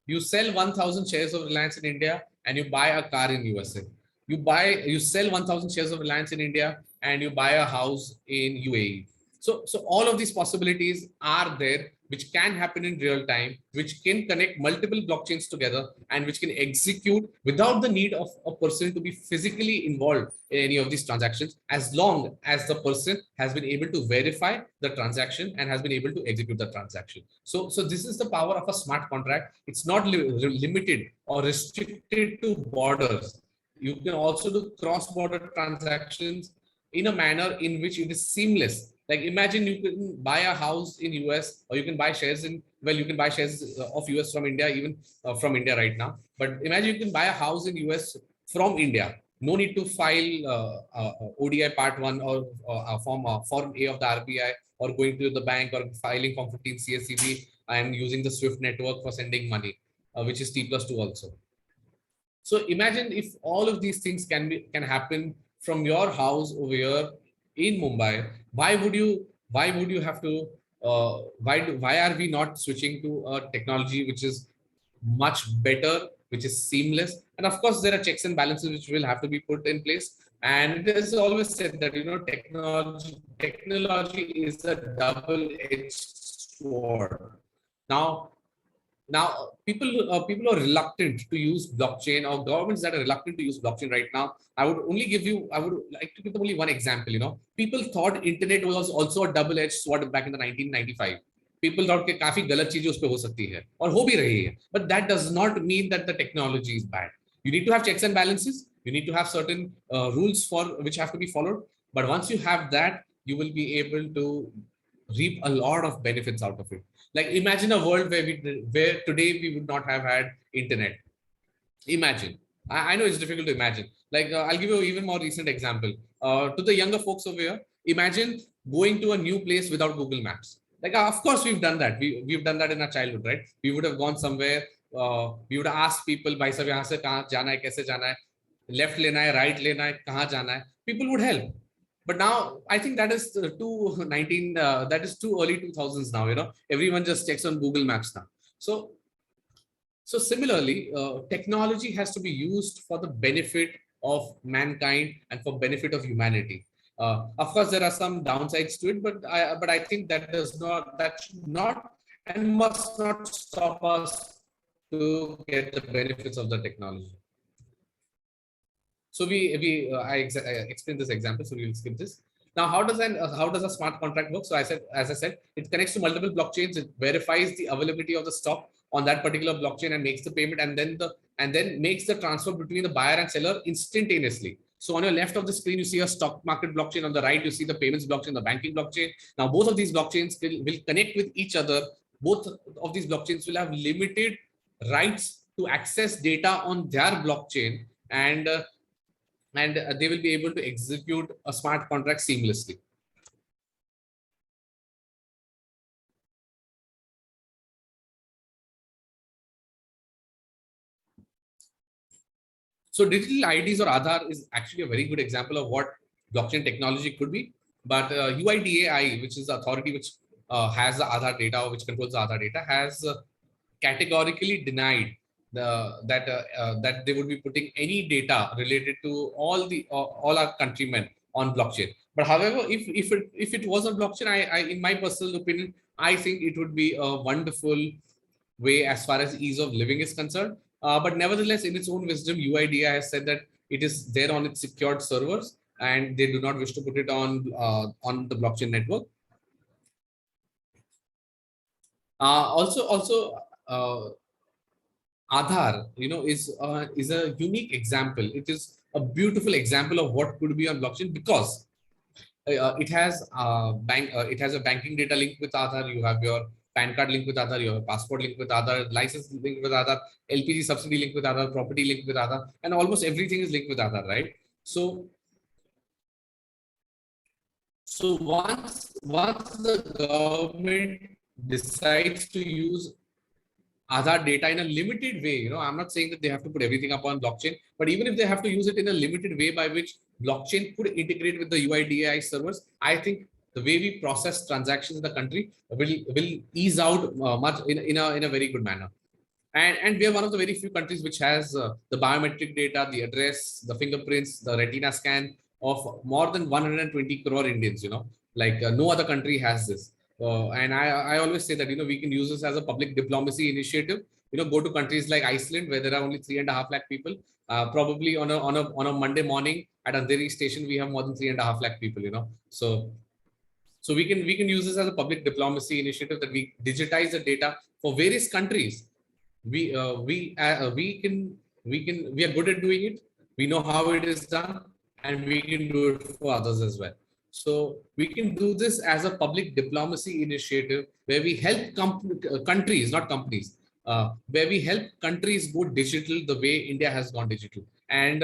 You sell 1,000 shares of Reliance in India, and you buy a car in USA. You sell 1,000 shares of Reliance in India, and you buy a house in UAE. So all of these possibilities are there, which can happen in real time, which can connect multiple blockchains together, and which can execute without the need of a person to be physically involved in any of these transactions, as long as the person has been able to verify the transaction and has been able to execute the transaction. So this is the power of a smart contract. It's not limited or restricted to borders. You can also do cross-border transactions in a manner in which it is seamless. Like imagine you can buy a house in US, or you can buy shares you can buy shares of US from India, even from India right now. But imagine you can buy a house in US from India. No need to file ODI Part 1 or Form A of the RBI, or going to the bank, or filing Form 15 CSCB and using the SWIFT network for sending money, which is T+2 also. So imagine if all of these things can happen from your house over here in Mumbai. Why would you have to? Why are we not switching to a technology which is much better, which is seamless? And of course, there are checks and balances which will have to be put in place. And it is always said that technology is a double-edged sword. Now people are reluctant to use blockchain, or governments that are reluctant to use blockchain right now. I would like to give them only one example. You know, people thought internet was also a double-edged sword back in the 1995. People thought कि काफी गलत चीजें उस पे हो सकती है, और हो भी रही है. But that does not mean that the technology is bad. You need to have checks and balances. You need to have certain rules for which have to be followed. But once you have that, you will be able to reap a lot of benefits out of it. Like imagine a world where today we would not have had internet. Imagine. I know it's difficult to imagine. Like I'll give you an even more recent example. To the younger folks over here, imagine going to a new place without Google Maps. Like of course we've done that. We've done that in our childhood, right? We would have gone somewhere. We would ask people, "Bhai sab yahan se kahan jana hai, kaise jana hai? Left lena hai, right lena hai, kahan jana hai?" People would help. But now I think that is that is too early 2000s now. You know, everyone just checks on Google Maps now. So similarly, technology has to be used for the benefit of mankind and for benefit of humanity. Of course, there are some downsides to it, but I think that should not and must not stop us to get the benefits of the technology. So I explained this example, so we will skip this. Now, how does a smart contract work? So as I said, it connects to multiple blockchains. It verifies the availability of the stock on that particular blockchain and makes the payment, and then makes the transfer between the buyer and seller instantaneously. So on your left of the screen, you see a stock market blockchain. On the right, you see the payments blockchain, the banking blockchain. Now, both of these blockchains will connect with each other. Both of these blockchains will have limited rights to access data on their blockchain, and they will be able to execute a smart contract seamlessly. So digital IDs or Aadhaar is actually a very good example of what blockchain technology could be. But UIDAI, which is the authority which has the Aadhaar data, or which controls the Aadhaar data, has categorically denied that they would be putting any data related to all our countrymen on blockchain. But however, if it was on blockchain, I in my personal opinion, I think it would be a wonderful way as far as ease of living is concerned. But nevertheless, in its own wisdom, UIDAI has said that it is there on its secured servers, and they do not wish to put it on the blockchain network. Also, Aadhaar, is a unique example. It is a beautiful example of what could be on blockchain, because it has it has a banking data link with Aadhaar. You have your PAN card link with Aadhaar, you have a passport link with Aadhaar, license link with Aadhaar, LPG subsidy link with Aadhaar, property link with Aadhaar, and almost everything is linked with Aadhaar, right? So once the government decides to use Aadhaar data in a limited way, I'm not saying that they have to put everything up on blockchain, but even if they have to use it in a limited way by which blockchain could integrate with the UIDAI servers, I think the way we process transactions in the country will ease out much in a very good manner. And we are one of the very few countries which has the biometric data, the address, the fingerprints, the retina scan of more than 120 crore Indians, like no other country has this. And I always say that, we can use this as a public diplomacy initiative, go to countries like Iceland, where there are only 3.5 lakh people. Probably on a Monday morning at Andheri station, we have more than 3.5 lakh people, So we can use this as a public diplomacy initiative, that we digitize the data for various countries. We are good at doing it. We know how it is done, and we can do it for others as well. So we can do this as a public diplomacy initiative, where we help countries, not companies, where we help countries go digital the way India has gone digital. And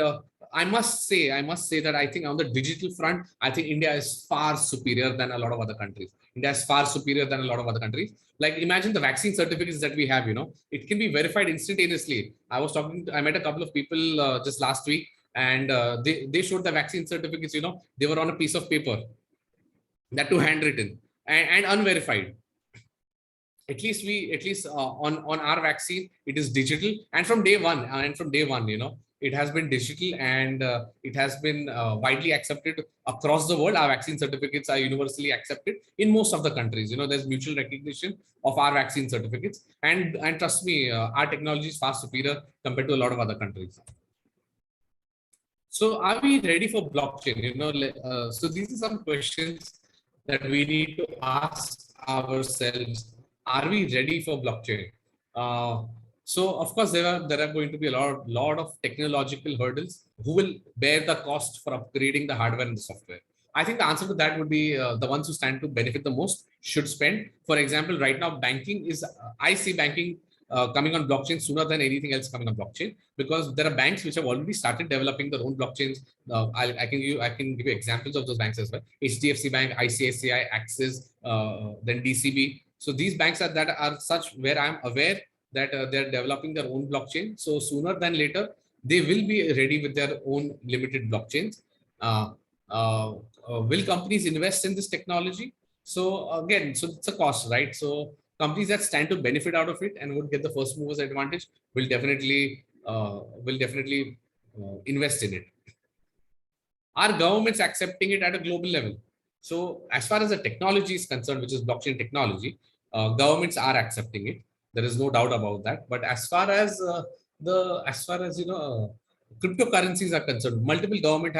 I must say that I think on the digital front, I think India is far superior than a lot of other countries. India is far superior than a lot of other countries. Like, imagine the vaccine certificates that we have, it can be verified instantaneously. I met a couple of people just last week, and they showed the vaccine certificates, they were on a piece of paper, that too handwritten and unverified. At least on our vaccine, it is digital, and from day one, it has been digital, and it has been widely accepted across the world. Our vaccine certificates are universally accepted in most of the countries. There's mutual recognition of our vaccine certificates, and trust me, our technology is far superior compared to a lot of other countries. So are we ready for blockchain? So these are some questions that we need to ask ourselves. Are we ready for blockchain? So of course, there are going to be a lot of technological hurdles. Who will bear the cost for upgrading the hardware and the software? I think the answer to that would be the ones who stand to benefit the most should spend. For example, right now, I see banking coming on blockchain sooner than anything else coming on blockchain, because there are banks which have already started developing their own blockchains. I can give you examples of those banks as well. HDFC Bank, ICAIs, Axis, then DCB. So these banks are such where I'm aware that they're developing their own blockchain. So sooner than later, they will be ready with their own limited blockchains. Will companies invest in this technology? So again, it's a cost, right? So companies that stand to benefit out of it and would get the first movers advantage will definitely invest in it. Are governments accepting it at a global level? So as far as the technology is concerned, which is blockchain technology, governments are accepting it. There is no doubt about that. But as far as cryptocurrencies are concerned, multiple governments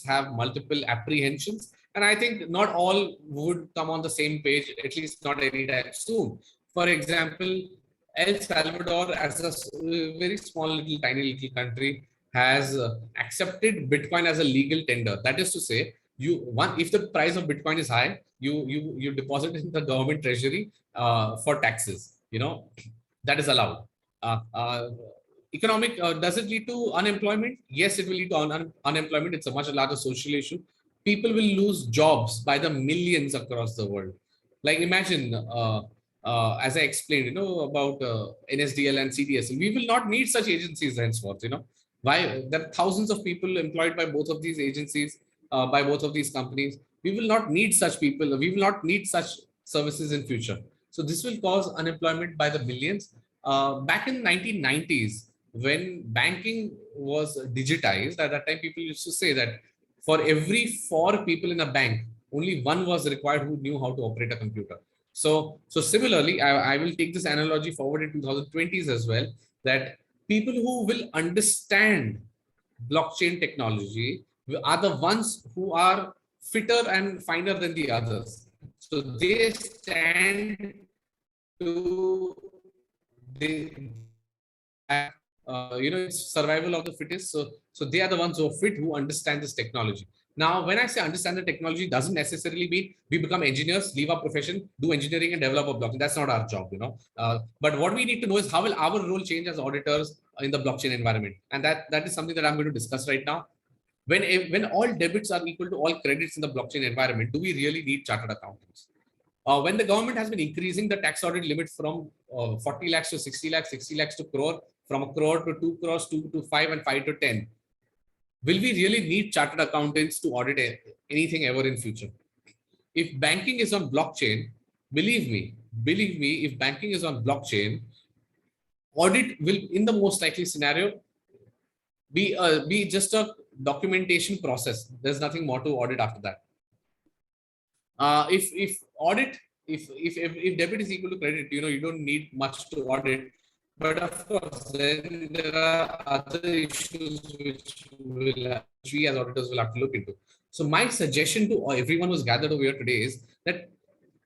have multiple apprehensions, and I think not all would come on the same page, at least not anytime soon. For example, El Salvador, as a very small tiny little country, has accepted Bitcoin as a legal tender. That is to say, if the price of Bitcoin is high, you deposit it in the government treasury for taxes. That is allowed. Does it lead to unemployment? Yes, it will lead to unemployment. It's a much larger social issue. People will lose jobs by the millions across the world. Like, imagine, as I explained, about NSDL and CDSL, we will not need such agencies henceforth. Why? There are thousands of people employed by both of these agencies, by both of these companies. We will not need such people. We will not need such services in future. So this will cause unemployment by the millions. Back in 1990s, when banking was digitized, at that time people used to say that for every 4 people in a bank, only one was required who knew how to operate a computer. So similarly, I will take this analogy forward in 2020s as well, that people who will understand blockchain technology are the ones who are fitter and finer than the others. So they stand to they it's survival of the fittest. So they are the ones who are fit, who understand this technology. Now, when I say understand the technology, doesn't necessarily mean we become engineers, leave our profession, do engineering and develop a blockchain. That's not our job, But what we need to know is how will our role change as auditors in the blockchain environment, and that is something that I'm going to discuss right now. When all debits are equal to all credits in the blockchain environment, do we really need chartered accountants? When the government has been increasing the tax audit limit from 40 lakhs to 60 lakhs, 60 lakhs to crore, from a crore to 2 crores, 2 to 5, and 5 to 10, will we really need chartered accountants to audit anything ever in future? If banking is on blockchain, believe me, if banking is on blockchain, audit will, in the most likely scenario, be just a documentation process. There's nothing more to audit after that. If debit is equal to credit, you don't need much to audit. But of course, then there are other issues which we as auditors will have to look into. So my suggestion to everyone who's gathered over here today is that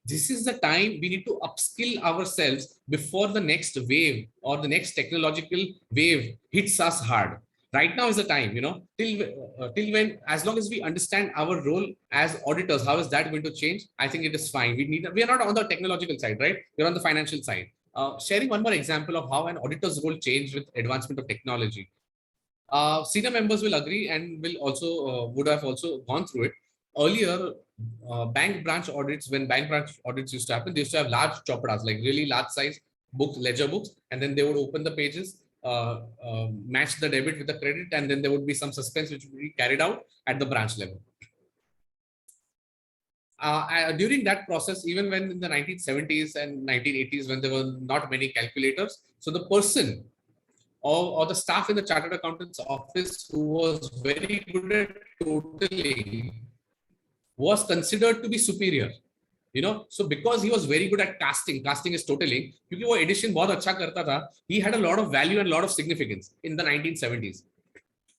this is the time we need to upskill ourselves before the next wave or the next technological wave hits us hard. Right now is the time, till when, as long as we understand our role as auditors, how is that going to change? I think it is fine. We are not on the technological side, right? We're on the financial side. Sharing one more example of how an auditor's role changed with advancement of technology. Senior members will agree and will also would have also gone through it. Earlier, bank branch audits, when bank branch audits used to happen, they used to have large chopadas, like really large size books, ledger books, and then they would open the pages, match the debit with the credit, and then there would be some suspense which would be carried out at the branch level. During that process, even when in the 1970s and 1980s, when there were not many calculators, so the person or the staff in the chartered accountant's office who was very good at totaling was considered to be superior. So because he was very good at casting is totaling, because वो addition बहुत अच्छा करता था, he had a lot of value and a lot of significance in the 1970s.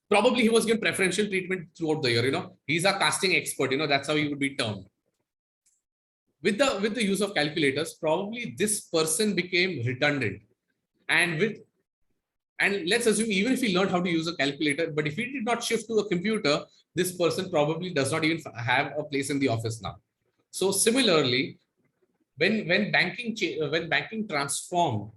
Probably he was given preferential treatment throughout the year. He's a casting expert. That's how he would be termed. With the use of calculators, probably this person became redundant, and let's assume even if he learned how to use a calculator, but if he did not shift to a computer, this person probably does not even have a place in the office now. So similarly, when banking transformed,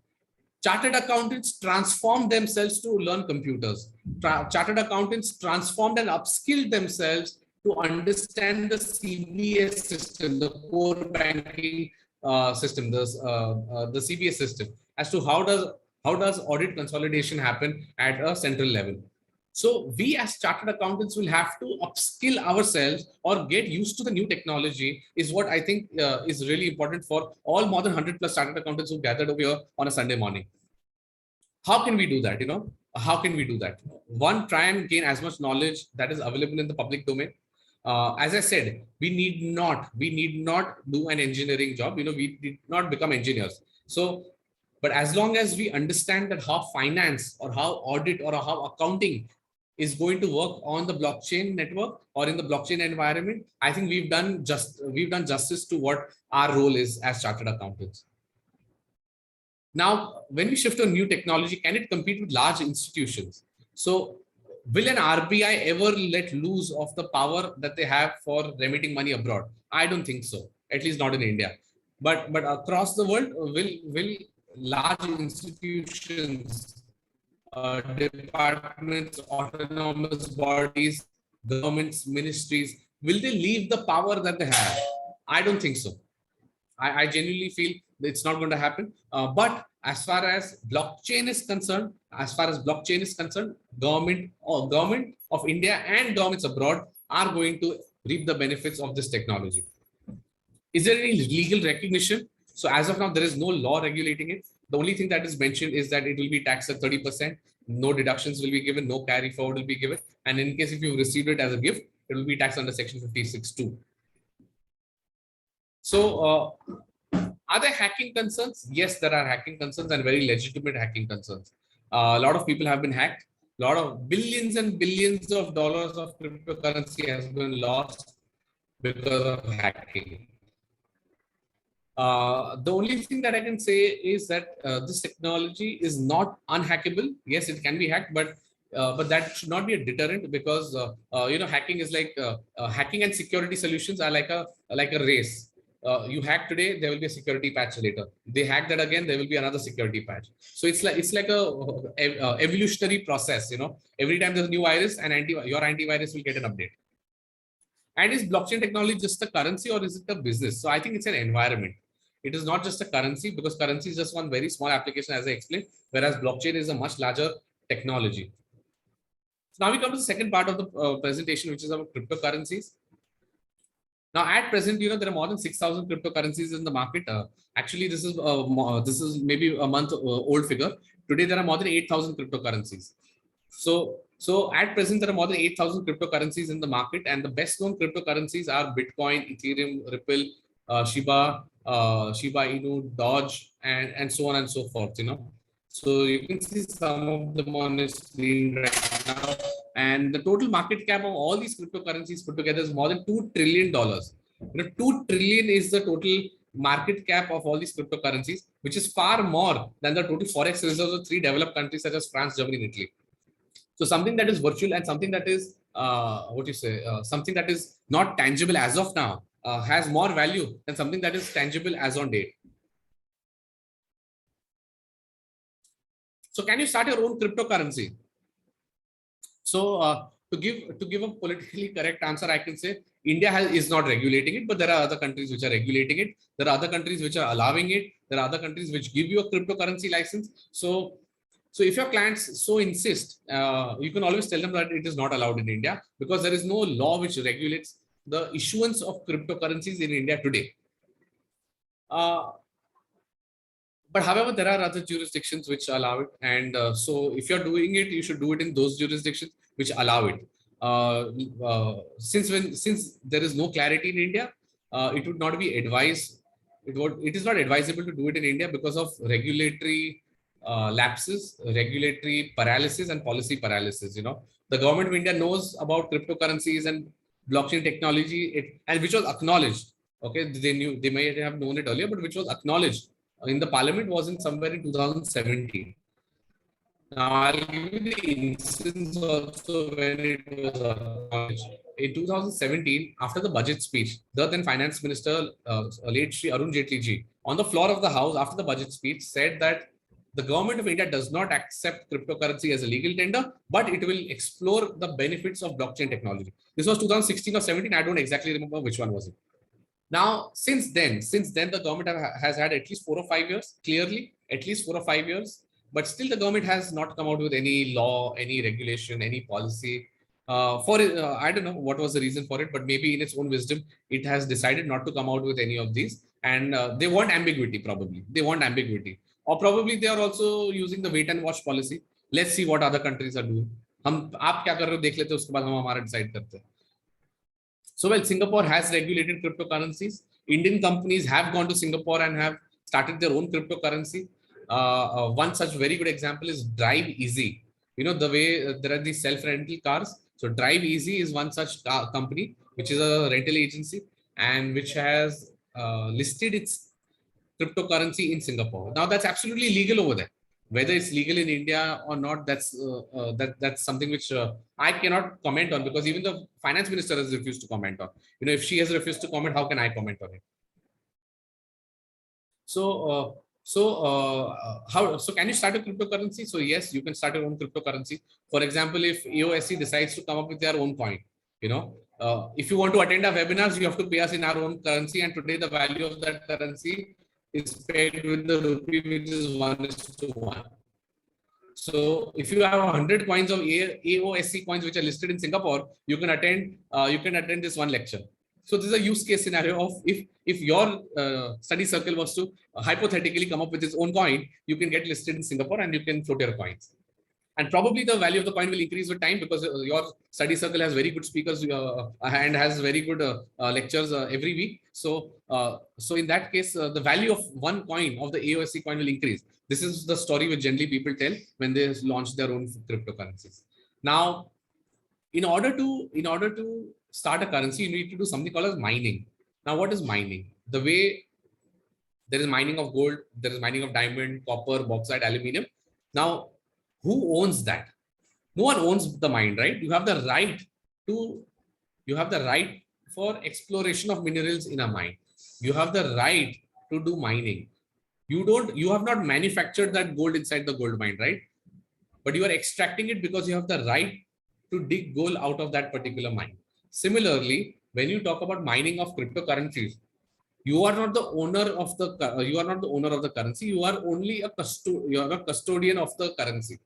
chartered accountants transformed themselves to learn computers. Chartered accountants transformed and upskilled themselves to understand the CBS system, the core banking system, the CBS system, as to how does audit consolidation happen at a central level. So we as chartered accountants will have to upskill ourselves or get used to the new technology, is what I think is really important for all more than 100 plus chartered accountants who gathered over here on a Sunday morning. How can we do that? How can we do that? One, try and gain as much knowledge that is available in the public domain. As I said, we need not do an engineering job. We did not become engineers. So, but as long as we understand that how finance or how audit or how accounting is going to work on the blockchain network or in the blockchain environment, I think we've done justice to what our role is as chartered accountants. Now, when we shift to new technology, can it compete with large institutions? So, will an RBI ever let loose of the power that they have for remitting money abroad? I don't think so, at least not in India. But across the world, will large institutions, departments, autonomous bodies, governments, ministries, will they leave the power that they have? I don't think so. I genuinely feel it's not going to happen. But as far as blockchain is concerned, government of India and governments abroad are going to reap the benefits of this technology. Is there any legal recognition? So as of now, there is no law regulating it. The only thing that is mentioned is that it will be taxed at 30%. No deductions will be given, no carry forward will be given. And in case if you received it as a gift, it will be taxed under section 56(2). So are there hacking concerns? Yes, there are hacking concerns and very legitimate hacking concerns. A lot of people have been hacked. A lot of billions and billions of dollars of cryptocurrency has been lost because of hacking. The only thing that I can say is that this technology is not unhackable. Yes, it can be hacked, but that should not be a deterrent, because hacking is like hacking and security solutions are like a race. You hack today, there will be a security patch later. They hack that again, there will be another security patch. So it's like a evolutionary process. Every time there's a new virus, your antivirus will get an update. And is blockchain technology just a currency, or is it a business? So I think it's an environment. It is not just a currency, because currency is just one very small application, as I explained, whereas blockchain is a much larger technology. So now we come to the second part of the presentation, which is about cryptocurrencies. Now, at present, there are more than 6,000 cryptocurrencies in the market. Actually, this is maybe a month old figure. Today, there are more than 8,000 cryptocurrencies. So at present, there are more than 8,000 cryptocurrencies in the market, and the best known cryptocurrencies are Bitcoin, Ethereum, Ripple, Shiba Inu, Doge, and so on and so forth. So you can see some of them on the screen right now. And the total market cap of all these cryptocurrencies put together is more than $2 trillion. $2 trillion is the total market cap of all these cryptocurrencies, which is far more than the total forex reserves of 3 developed countries such as France, Germany, and Italy. So something that is virtual and something that is something that is not tangible as of now has more value than something that is tangible as on date. So can you start your own cryptocurrency? So to give a politically correct answer, I can say India is not regulating it, but there are other countries which are regulating it. There are other countries which are allowing it. There are other countries which give you a cryptocurrency license. So if your clients so insist, you can always tell them that it is not allowed in India, because there is no law which regulates the issuance of cryptocurrencies in India today. But however, there are other jurisdictions which allow it. And so if you're doing it, you should do it in those jurisdictions which allow it. Since there is no clarity in India, it would not be advised. It is not advisable to do it in India because of regulatory lapses, regulatory paralysis, and policy paralysis. The government of India knows about cryptocurrencies and blockchain technology, and which was acknowledged. Okay, they may have known it earlier, but which was acknowledged in the parliament was in somewhere in 2017. Now I'll give you the instance also when it was acknowledged. In 2017, after the budget speech, the then finance minister, late Shri Arun Jaitley ji, on the floor of the house after the budget speech said that the government of India does not accept cryptocurrency as a legal tender, but it will explore the benefits of blockchain technology. This was 2016 or 17. I don't exactly remember which one was it. Now, since then, the government has had at least 4 or 5 years, clearly, at least 4 or 5 years, but still the government has not come out with any law, any regulation, any policy. I don't know what was the reason for it, but maybe in its own wisdom, it has decided not to come out with any of these. And they want ambiguity, probably. They want ambiguity. Or probably they are also using the wait and watch policy. Let's see what other countries are doing. आप क्या कर रहे हो देख लेते हैं उसके बाद हम हमारा decide करते हैं. So, well, Singapore has regulated cryptocurrencies. Indian companies have gone to Singapore and have started their own cryptocurrency. One such very good example is Drive Easy. The way there are these self-rental cars. So Drive Easy is one such company, which is a rental agency and which has listed its cryptocurrency in Singapore. Now that's absolutely legal over there. Whether it's legal in India or not, that's something which I cannot comment on, because even the finance minister has refused to comment on. If she has refused to comment, how can I comment on it? So can you start a cryptocurrency? So yes, you can start your own cryptocurrency. For example, if AOSC decides to come up with their own coin, if you want to attend our webinars, you have to pay us in our own currency, and today the value of that currency is paid with the rupee, which is 1:1. So if you have 100 coins of AOSC coins which are listed in Singapore, you can attend this one lecture. So this is a use case scenario of if your study circle was to hypothetically come up with its own coin, you can get listed in Singapore and you can float your coins. And probably the value of the coin will increase with time because your study circle has very good speakers and has very good lectures every week. So, so in that case, the value of one coin of the AOSC coin will increase. This is the story which generally people tell when they launch their own cryptocurrencies. Now, in order to start a currency, you need to do something called as mining. Now, what is mining? The way there is mining of gold, there is mining of diamond, copper, bauxite, aluminum. Now, who owns that? No one owns the mine, right? You have the right for exploration of minerals in a mine. You have the right to do mining. You have not manufactured that gold inside the gold mine, right? But you are extracting it because you have the right to dig gold out of that particular mine. Similarly, when you talk about mining of cryptocurrencies, you are not the owner of the currency. You are only a custodian of the currency.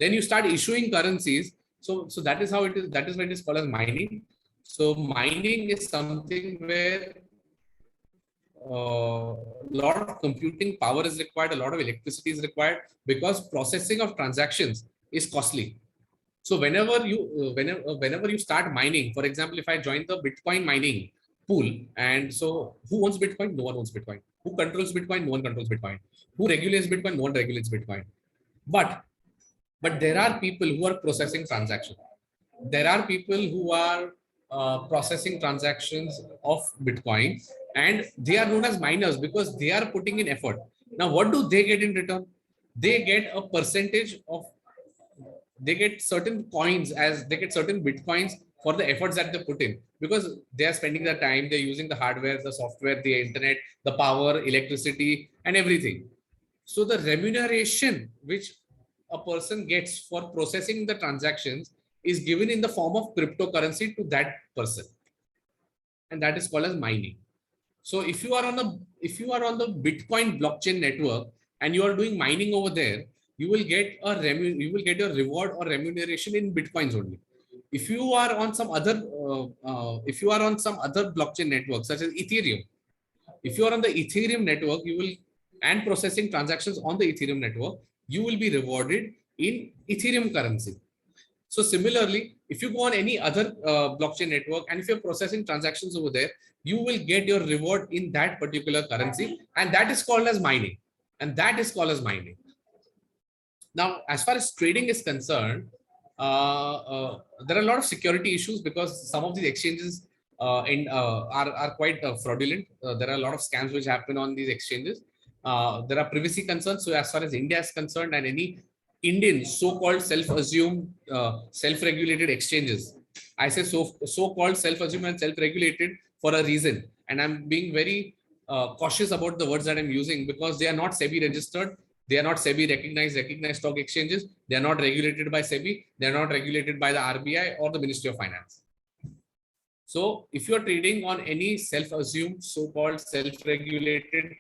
Then you start issuing currencies. So that is how it is. That is why it is called as mining. So mining is something where a lot of computing power is required, a lot of electricity is required because processing of transactions is costly. So whenever you start mining, for example, if I join the Bitcoin mining pool, and so who owns Bitcoin? No one owns Bitcoin. Who controls Bitcoin? No one controls Bitcoin. Who regulates Bitcoin? No one regulates Bitcoin. But there are people who are processing transactions. There are people who are processing transactions of Bitcoin, and they are known as miners because they are putting in effort. Now, what do they get in return? They get a percentage of, they get certain coins, as they get certain Bitcoins for the efforts that they put in, because they are spending the time, they're using the hardware, the software, the internet, the power, electricity, and everything. So the remuneration which a person gets for processing the transactions is given in the form of cryptocurrency to that person, and that is called as mining. So if you are on the Bitcoin blockchain network and you are doing mining over there, you will get your reward or remuneration in Bitcoins only. If you are on some other blockchain network such as Ethereum, if you are on the Ethereum network, you will, and processing transactions on the Ethereum network, you will be rewarded in Ethereum currency. So similarly, if you go on any other blockchain network and if you're processing transactions over there, you will get your reward in that particular currency, and that is called as mining. Now, as far as trading is concerned, there are a lot of security issues because some of these exchanges are quite fraudulent. There are a lot of scams which happen on these exchanges. There are privacy concerns. So as far as India is concerned, and any Indian so-called self-assumed self-regulated exchanges, I say so-called self-assumed and self-regulated for a reason, and I'm being very cautious about the words that I'm using because they are not SEBI registered. They are not SEBI recognized stock exchanges. They are not regulated by SEBI. They are not regulated by the RBI or the Ministry of Finance. So if you are trading on any self-assumed so-called self-regulated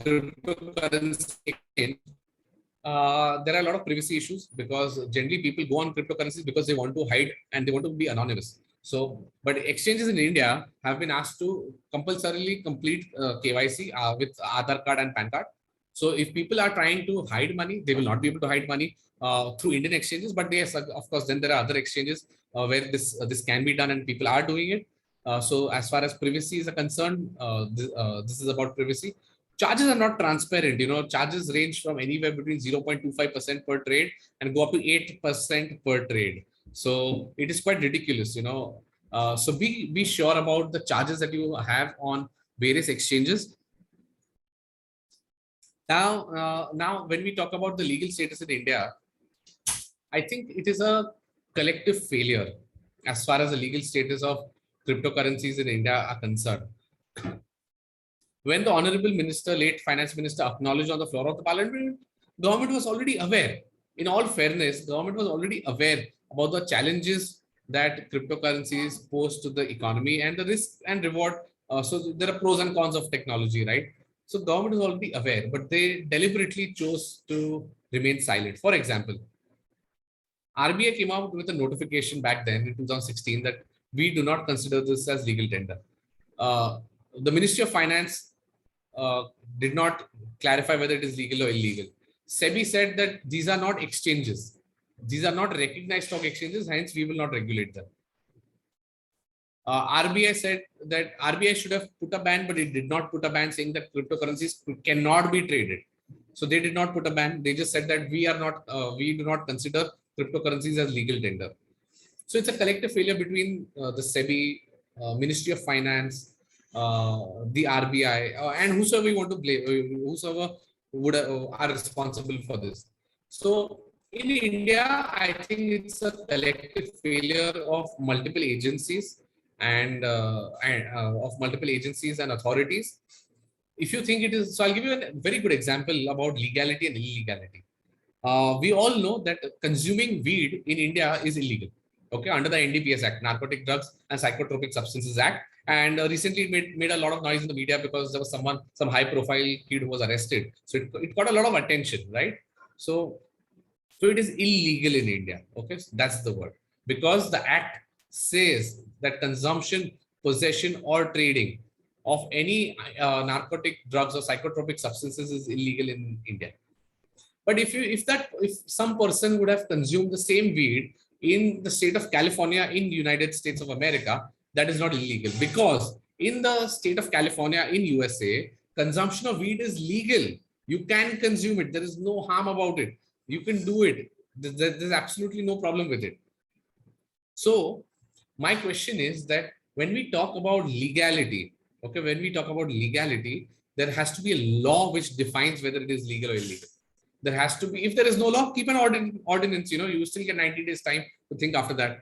cryptocurrency exchange, there are a lot of privacy issues because generally people go on cryptocurrencies because they want to hide and they want to be anonymous. So, but exchanges in India have been asked to compulsorily complete KYC with Aadhaar card and PAN card. So if people are trying to hide money, they will not be able to hide money through Indian exchanges. But yes, of course, then there are other exchanges where this can be done and people are doing it. So as far as privacy is concerned, this is about privacy. Charges are not transparent. Charges range from anywhere between 0.25% per trade and go up to 8% per trade. So it is quite ridiculous. So be sure about the charges that you have on various exchanges. Now, when we talk about the legal status in India, I think it is a collective failure as far as the legal status of cryptocurrencies in India are concerned. When the Honorable Minister, late Finance Minister, acknowledged on the floor of the Parliament, government was already aware. In all fairness, government was already aware about the challenges that cryptocurrencies pose to the economy and the risk and reward. So there are pros and cons of technology, right? So government is already aware, but they deliberately chose to remain silent. For example, RBI came out with a notification back then in 2016 that we do not consider this as legal tender. The Ministry of Finance did not clarify whether it is legal or illegal. SEBI said that these are not exchanges. These are not recognized stock exchanges, hence we will not regulate them. RBI said that RBI should have put a ban, but it did not put a ban, saying that cryptocurrencies cannot be traded. So they did not put a ban. They just said that we do not consider cryptocurrencies as legal tender. So it's a collective failure between the SEBI, Ministry of Finance, the RBI, and whosoever we want to blame, whosoever would are responsible for this. So in India, I think it's a collective failure of multiple agencies and authorities. If you think it is, so I'll give you a very good example about legality and illegality. We all know that consuming weed in India is illegal. Okay, under the NDPS Act, Narcotic Drugs and Psychotropic Substances Act, and recently it made a lot of noise in the media because there was some high-profile kid who was arrested. So it got a lot of attention, right? So it is illegal in India. Okay, so that's the word, because the Act says that consumption, possession, or trading of any narcotic drugs or psychotropic substances is illegal in India. But if some person would have consumed the same weed in the state of California in the United States of America, that is not illegal, because in the state of California in USA, consumption of weed is legal. You can consume it. There is no harm about it. You can do it. There's absolutely no problem with it. So my question is that when we talk about legality, okay, when we talk about legality, there has to be a law which defines whether it is legal or illegal. There has to be, if there is no law, keep an ordinance, you still get 90 days time to think after that.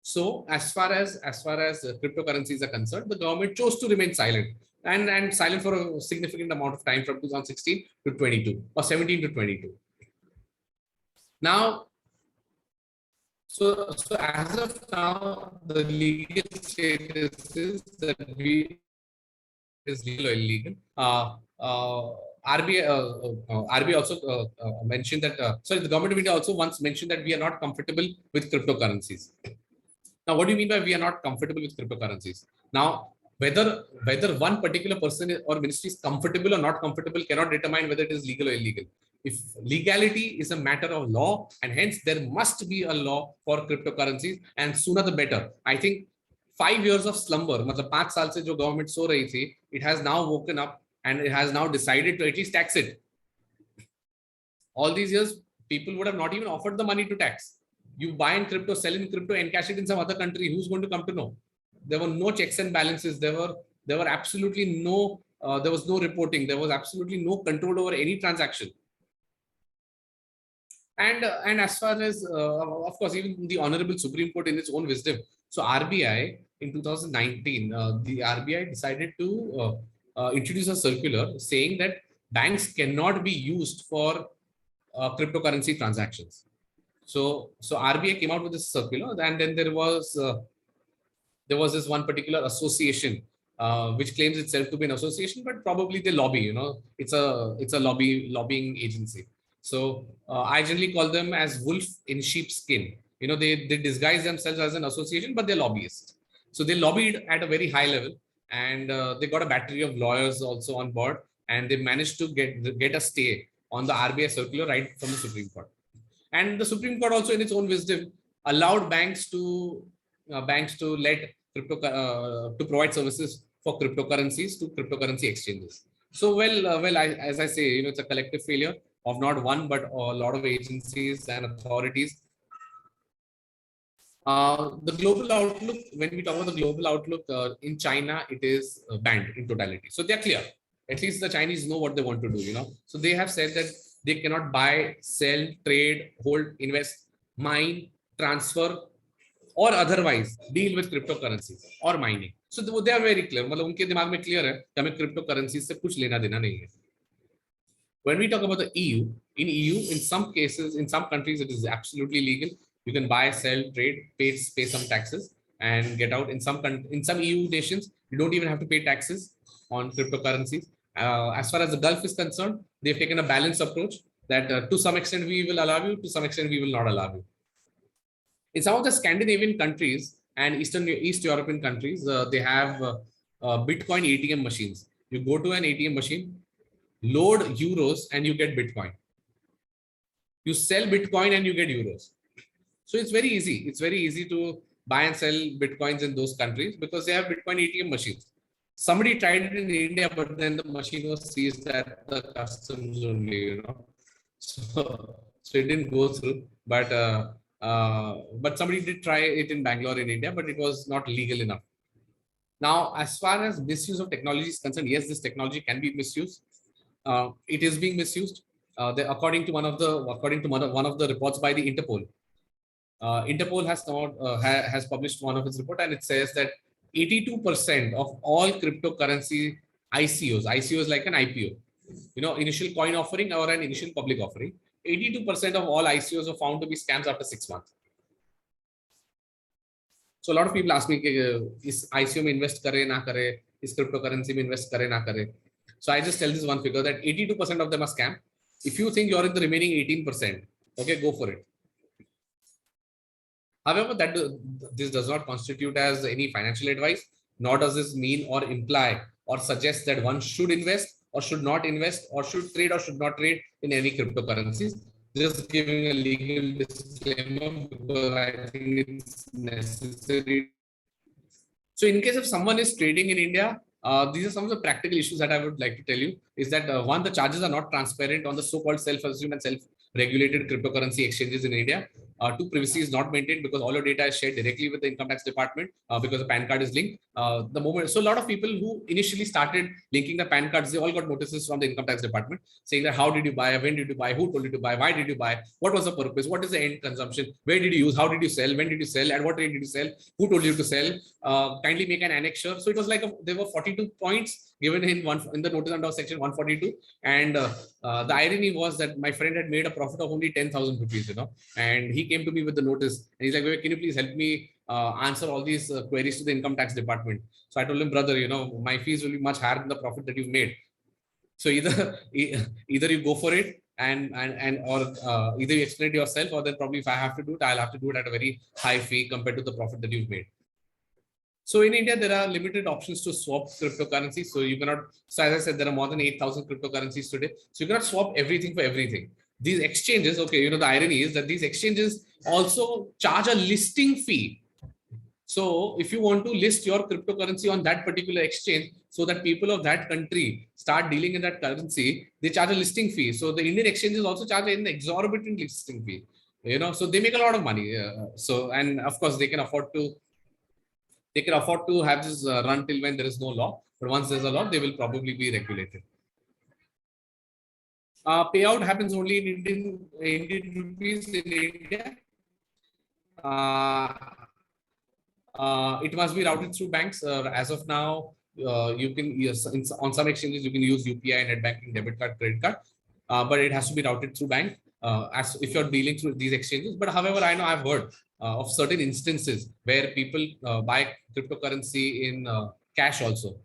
So as far as cryptocurrencies are concerned, the government chose to remain silent and silent for a significant amount of time from 2016 to 22 or 17 to 22. Now, so as of now, the legal status is that we is legal or illegal. RBI also mentioned that, the government of India also once mentioned that we are not comfortable with cryptocurrencies. Now, what do you mean by we are not comfortable with cryptocurrencies? Now, whether one particular person or ministry is comfortable or not comfortable cannot determine whether it is legal or illegal. If legality is a matter of law, and hence there must be a law for cryptocurrencies, and sooner the better. I think 5 years of slumber, मतलब 5 साल से जो government सो रही थी, it has now woken up and it has now decided to at least tax it. All these years, people would have not even offered the money to tax. You buy in crypto, sell in crypto, and cash it in some other country. Who's going to come to know? There were no checks and balances. There were absolutely no. There was no reporting. There was absolutely no control over any transaction. And as far as of course, even the Honorable Supreme Court in its own wisdom. So RBI in 2019, the RBI decided to introduce a circular saying that banks cannot be used for cryptocurrency transactions. So RBI came out with this circular, and then there was this one particular association which claims itself to be an association, but probably they lobby. It's a lobbying agency. So I generally call them as wolf in sheep's skin. They disguise themselves as an association, but they're lobbyists. So they lobbied at a very high level, and they got a battery of lawyers also on board, and they managed to get a stay on the RBI circular right from the Supreme Court. And the Supreme Court also, in its own wisdom, allowed banks to let to provide services for cryptocurrencies to cryptocurrency exchanges. So as I say, it's a collective failure of not one but a lot of agencies and authorities. The global outlook, when we talk about the global outlook, in China, it is banned in totality. So they're clear. At least the Chinese know what they want to do, So they have said that they cannot buy, sell, trade, hold, invest, mine, transfer, or otherwise deal with cryptocurrencies or mining. So they are very clear. मतलब उनके दिमाग में clear है कि हमें cryptocurrencies से कुछ लेना देना नहीं है. When we talk about the EU, in some cases, in some countries, it is absolutely legal. You can buy, sell, trade, pay some taxes, and get out. In some EU nations, you don't even have to pay taxes on cryptocurrencies. As far as the Gulf is concerned, they've taken a balanced approach. that to some extent we will allow you, to some extent we will not allow you. In some of the Scandinavian countries and East European countries, they have Bitcoin ATM machines. You go to an ATM machine, load euros, and you get Bitcoin. You sell Bitcoin and you get euros. So it's very easy. It's very easy to buy and sell Bitcoins in those countries because they have Bitcoin ATM machines. Somebody tried it in India, but then the machine was seized at the customs only, you know. So it didn't go through. But somebody did try it in Bangalore in India, but it was not legal enough. Now, as far as misuse of technology is concerned, yes, this technology can be misused. It is being misused. According to one of the reports by the Interpol, Interpol has published one of its report, and it says that 82% of all cryptocurrency ICOs like an IPO, you know, initial coin offering or an initial public offering, 82% of all ICOs are found to be scams after 6 months. So a lot of people ask me, is ICO में invest करे ना करे, is cryptocurrency में invest करे ना करे. So I just tell this one figure that 82% of them are scam. If you think you're in the remaining 18%, okay, go for it. However, this does not constitute as any financial advice, nor does this mean or imply or suggest that one should invest or should not invest or should trade or should not trade in any cryptocurrencies. Just giving a legal disclaimer because I think it's necessary. So in case if someone is trading in India, these are some of the practical issues that I would like to tell you is that one, the charges are not transparent on the so-called self-assumed and self-regulated cryptocurrency exchanges in India. Two, privacy is not maintained because all your data is shared directly with the income tax department because the PAN card is linked. So a lot of people who initially started linking the PAN cards, they all got notices from the income tax department saying that how did you buy, when did you buy, who told you to buy, why did you buy, what was the purpose, what is the end consumption, where did you use, how did you sell, when did you sell, at what rate did you sell, who told you to sell, kindly make an annexure. So it was like there were 42 points given in the notice under section 142, and the irony was that my friend had made a profit of only 10,000 rupees, you know, and he came to me with the notice and he's like, can you please help me answer all these queries to the income tax department? So I told him, brother, you know, my fees will be much higher than the profit that you've made. So either you go for it or either you explain it yourself, or then probably if I have to do it, I'll have to do it at a very high fee compared to the profit that you've made. So in India, there are limited options to swap cryptocurrency. So you cannot, so as I said, there are more than 8,000 cryptocurrencies today. So you cannot swap everything for everything. These exchanges, okay, you know, the irony is that these exchanges also charge a listing fee. So if you want to list your cryptocurrency on that particular exchange so that people of that country start dealing in that currency, they charge a listing fee. So the Indian exchanges also charge an exorbitant listing fee, you know, so they make a lot of money. And of course they can afford to have this run till when there is no law. But once there's a law, they will probably be regulated. Payout happens only in Indian rupees in India. It must be routed through banks. As of now, you can on some exchanges you can use UPI, net banking, debit card, credit card, but it has to be routed through bank as if you're dealing through these exchanges. But however, I know I've heard of certain instances where people buy cryptocurrency in cash also.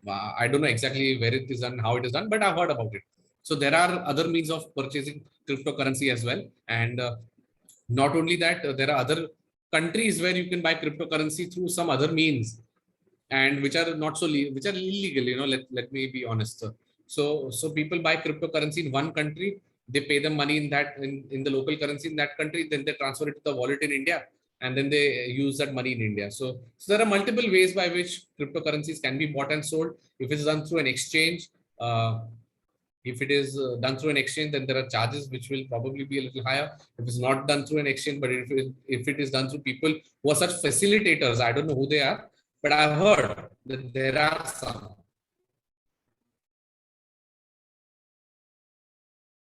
I don't know exactly where it is done, how it is done, but I've heard about it. So there are other means of purchasing cryptocurrency as well, and not only that, there are other countries where you can buy cryptocurrency through some other means, and which are not so which are illegal. You know, let me be honest. So people buy cryptocurrency in one country, they pay them money in the local currency in that country, then they transfer it to the wallet in India, and then they use that money in India. So there are multiple ways by which cryptocurrencies can be bought and sold. If it's done through an exchange, if it is done through an exchange, then there are charges which will probably be a little higher. If it's not done through an exchange, but if it is done through people who are such facilitators, I don't know who they are, but I've heard that there are some.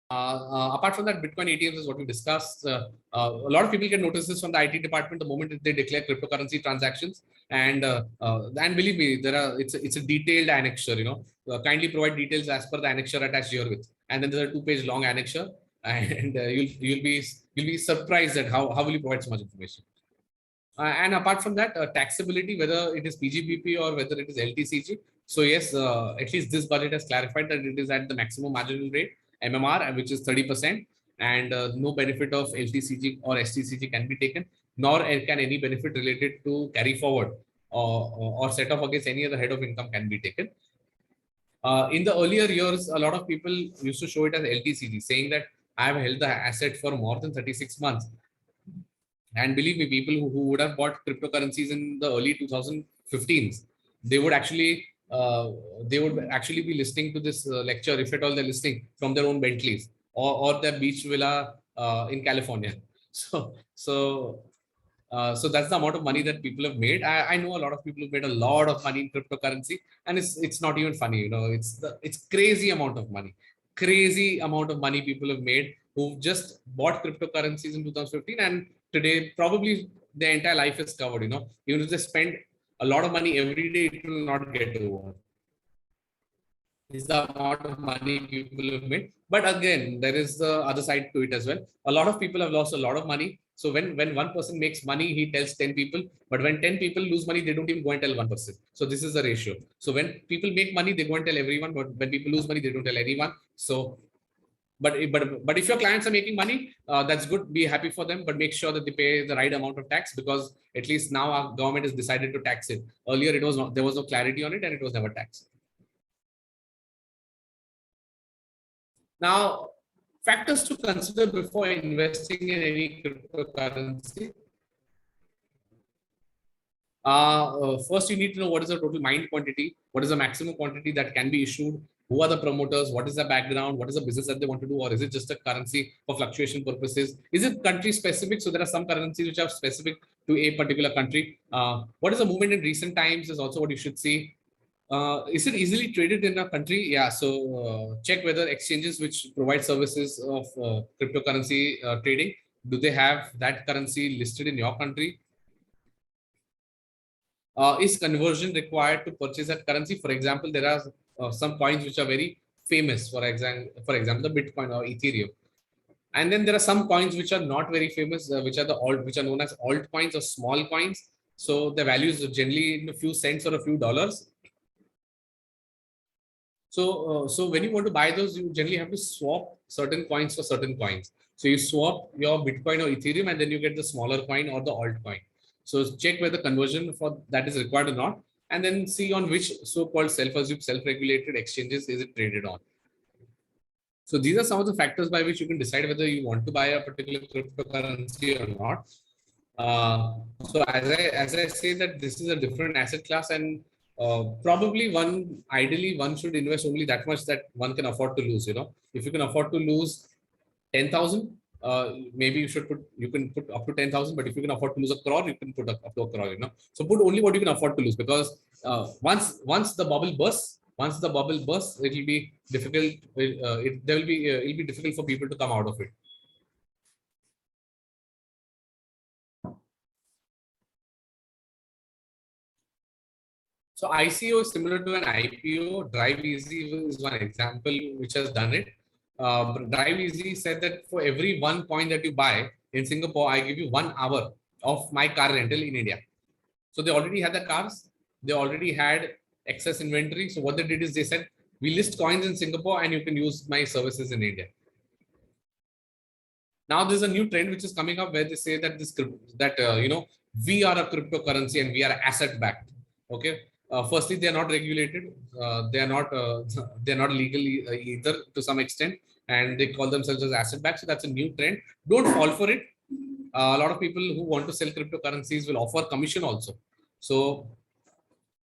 Apart from that, Bitcoin ATMs is what we discussed. A lot of people get notices from the IT department the moment they declare cryptocurrency transactions, and believe me, it's a detailed annexure. You know, kindly provide details as per the annexure attached herewith, and then there's a 2-page long annexure, and you'll be surprised at how will you provide so much information. And apart from that, taxability, whether it is PGBP or whether it is LTCG. So yes, at least this budget has clarified that it is at the maximum marginal rate. MMR, which is 30%, and no benefit of LTCG or STCG can be taken, nor can any benefit related to carry forward or set off against any other head of income can be taken. In the earlier years, a lot of people used to show it as LTCG, saying that I have held the asset for more than 36 months. And believe me, people who would have bought cryptocurrencies in the early 2015s, they would actually be listening to this lecture, if at all they're listening, from their own Bentleys or their beach villa in California. So that's the amount of money that people have made. I know a lot of people who made a lot of money in cryptocurrency, and it's not even funny, it's crazy amount of money. Crazy amount of money people have made who just bought cryptocurrencies in 2015, and today probably their entire life is covered. Even if they spend a lot of money every day, it will not get over. Is the amount of money people have made. But again, there is the other side to it as well. A lot of people have lost a lot of money. So when one person makes money, he tells 10 people. But when 10 people lose money, they don't even go and tell one person. So this is the ratio. So when people make money, they go and tell everyone. But when people lose money, they don't tell anyone. So, but if your clients are making money, that's good. Be happy for them. But make sure that they pay the right amount of tax, because at least now our government has decided to tax it. Earlier, there was no clarity on it, and it was never taxed. Now, factors to consider before investing in any cryptocurrency. First, you need to know what is the total mined quantity, what is the maximum quantity that can be issued, who are the promoters, what is the background, what is the business that they want to do, or is it just a currency for fluctuation purposes? Is it country specific? So there are some currencies which are specific to a particular country. What is the movement in recent times is also what you should see. Is it easily traded in a country? Yeah. So check whether exchanges which provide services of cryptocurrency trading, do they have that currency listed in your country? Is conversion required to purchase that currency? For example, there are some coins which are very famous. For example, the Bitcoin or Ethereum. And then there are some coins which are not very famous, which are known as altcoins or small coins. So the values are generally in a few cents or a few dollars. So when you want to buy those, you generally have to swap certain coins for certain coins. So you swap your Bitcoin or Ethereum, and then you get the smaller coin or the altcoin. So check whether conversion for that is required or not, and then see on which so-called self-assumed, self-regulated exchanges is it traded on. So these are some of the factors by which you can decide whether you want to buy a particular cryptocurrency or not. So as I say that this is a different asset class, and probably ideally one should invest only that much that one can afford to lose. If you can afford to lose 10,000, maybe you can put up to 10,000. But if you can afford to lose a crore, you can put up to a crore. So put only what you can afford to lose, because once the bubble bursts, it will be difficult. It'll be difficult for people to come out of it. So ICO is similar to an IPO. Drive Easy is one example which has done it. Drive Easy said that for every one coin that you buy in Singapore, I give you 1 hour of my car rental in India. So they already had the cars. They already had excess inventory. So what they did is they said, we list coins in Singapore and you can use my services in India. Now there's a new trend which is coming up where they say that we are a cryptocurrency and we are asset backed. Okay. Firstly, they are not regulated. They are not legally either to some extent, and they call themselves as asset backed. So that's a new trend. Don't fall for it. A lot of people who want to sell cryptocurrencies will offer commission also. So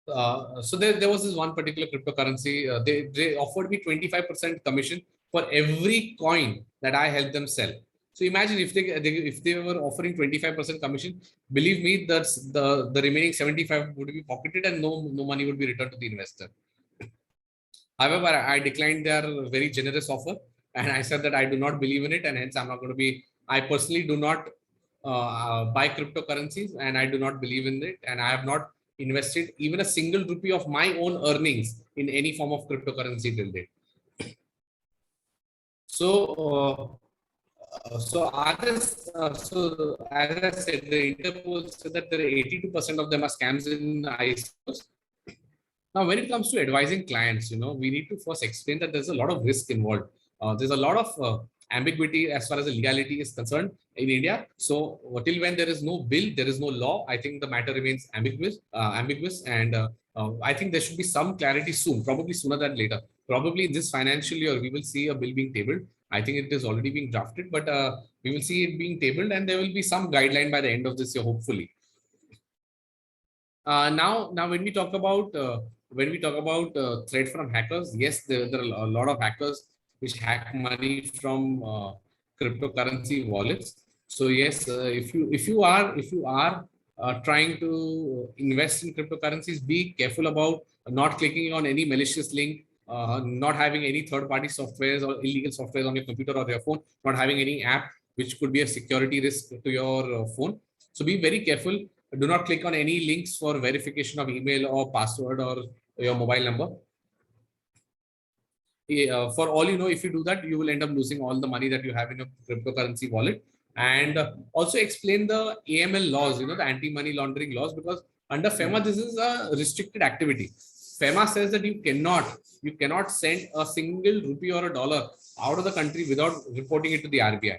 there was this one particular cryptocurrency. They offered me 25% commission for every coin that I helped them sell. So imagine if they were offering 25% commission, believe me, that's the remaining 75 would be pocketed and no money would be returned to the investor. However, I declined their very generous offer, and I said that I do not believe in it, and hence I'm not going to be. I personally do not buy cryptocurrencies, and I do not believe in it, and I have not invested even a single rupee of my own earnings in any form of cryptocurrency till date. So as I said, the Interpol said that there are 82% of them are scams in ICOs. Now, when it comes to advising clients, we need to first explain that there's a lot of risk involved. There's a lot of ambiguity as far as the legality is concerned in India. So till when there is no bill, there is no law, I think the matter remains ambiguous. And I think there should be some clarity soon, probably sooner than later. Probably this financial year, we will see a bill being tabled. I think it is already being drafted, but we will see it being tabled, and there will be some guideline by the end of this year, hopefully. Now, when we talk about threat from hackers, yes, there are a lot of hackers which hack money from cryptocurrency wallets. So yes, if you are trying to invest in cryptocurrencies, be careful about not clicking on any malicious link, not having any third-party softwares or illegal softwares on your computer or your phone, not having any app which could be a security risk to your phone. So be very careful. Do not click on any links for verification of email or password or your mobile number. For all you know, if you do that, you will end up losing all the money that you have in your cryptocurrency wallet. And also explain the AML laws, the anti-money laundering laws, because under FEMA, this is a restricted activity. FEMA says that you cannot send a single rupee or a dollar out of the country without reporting it to the RBI.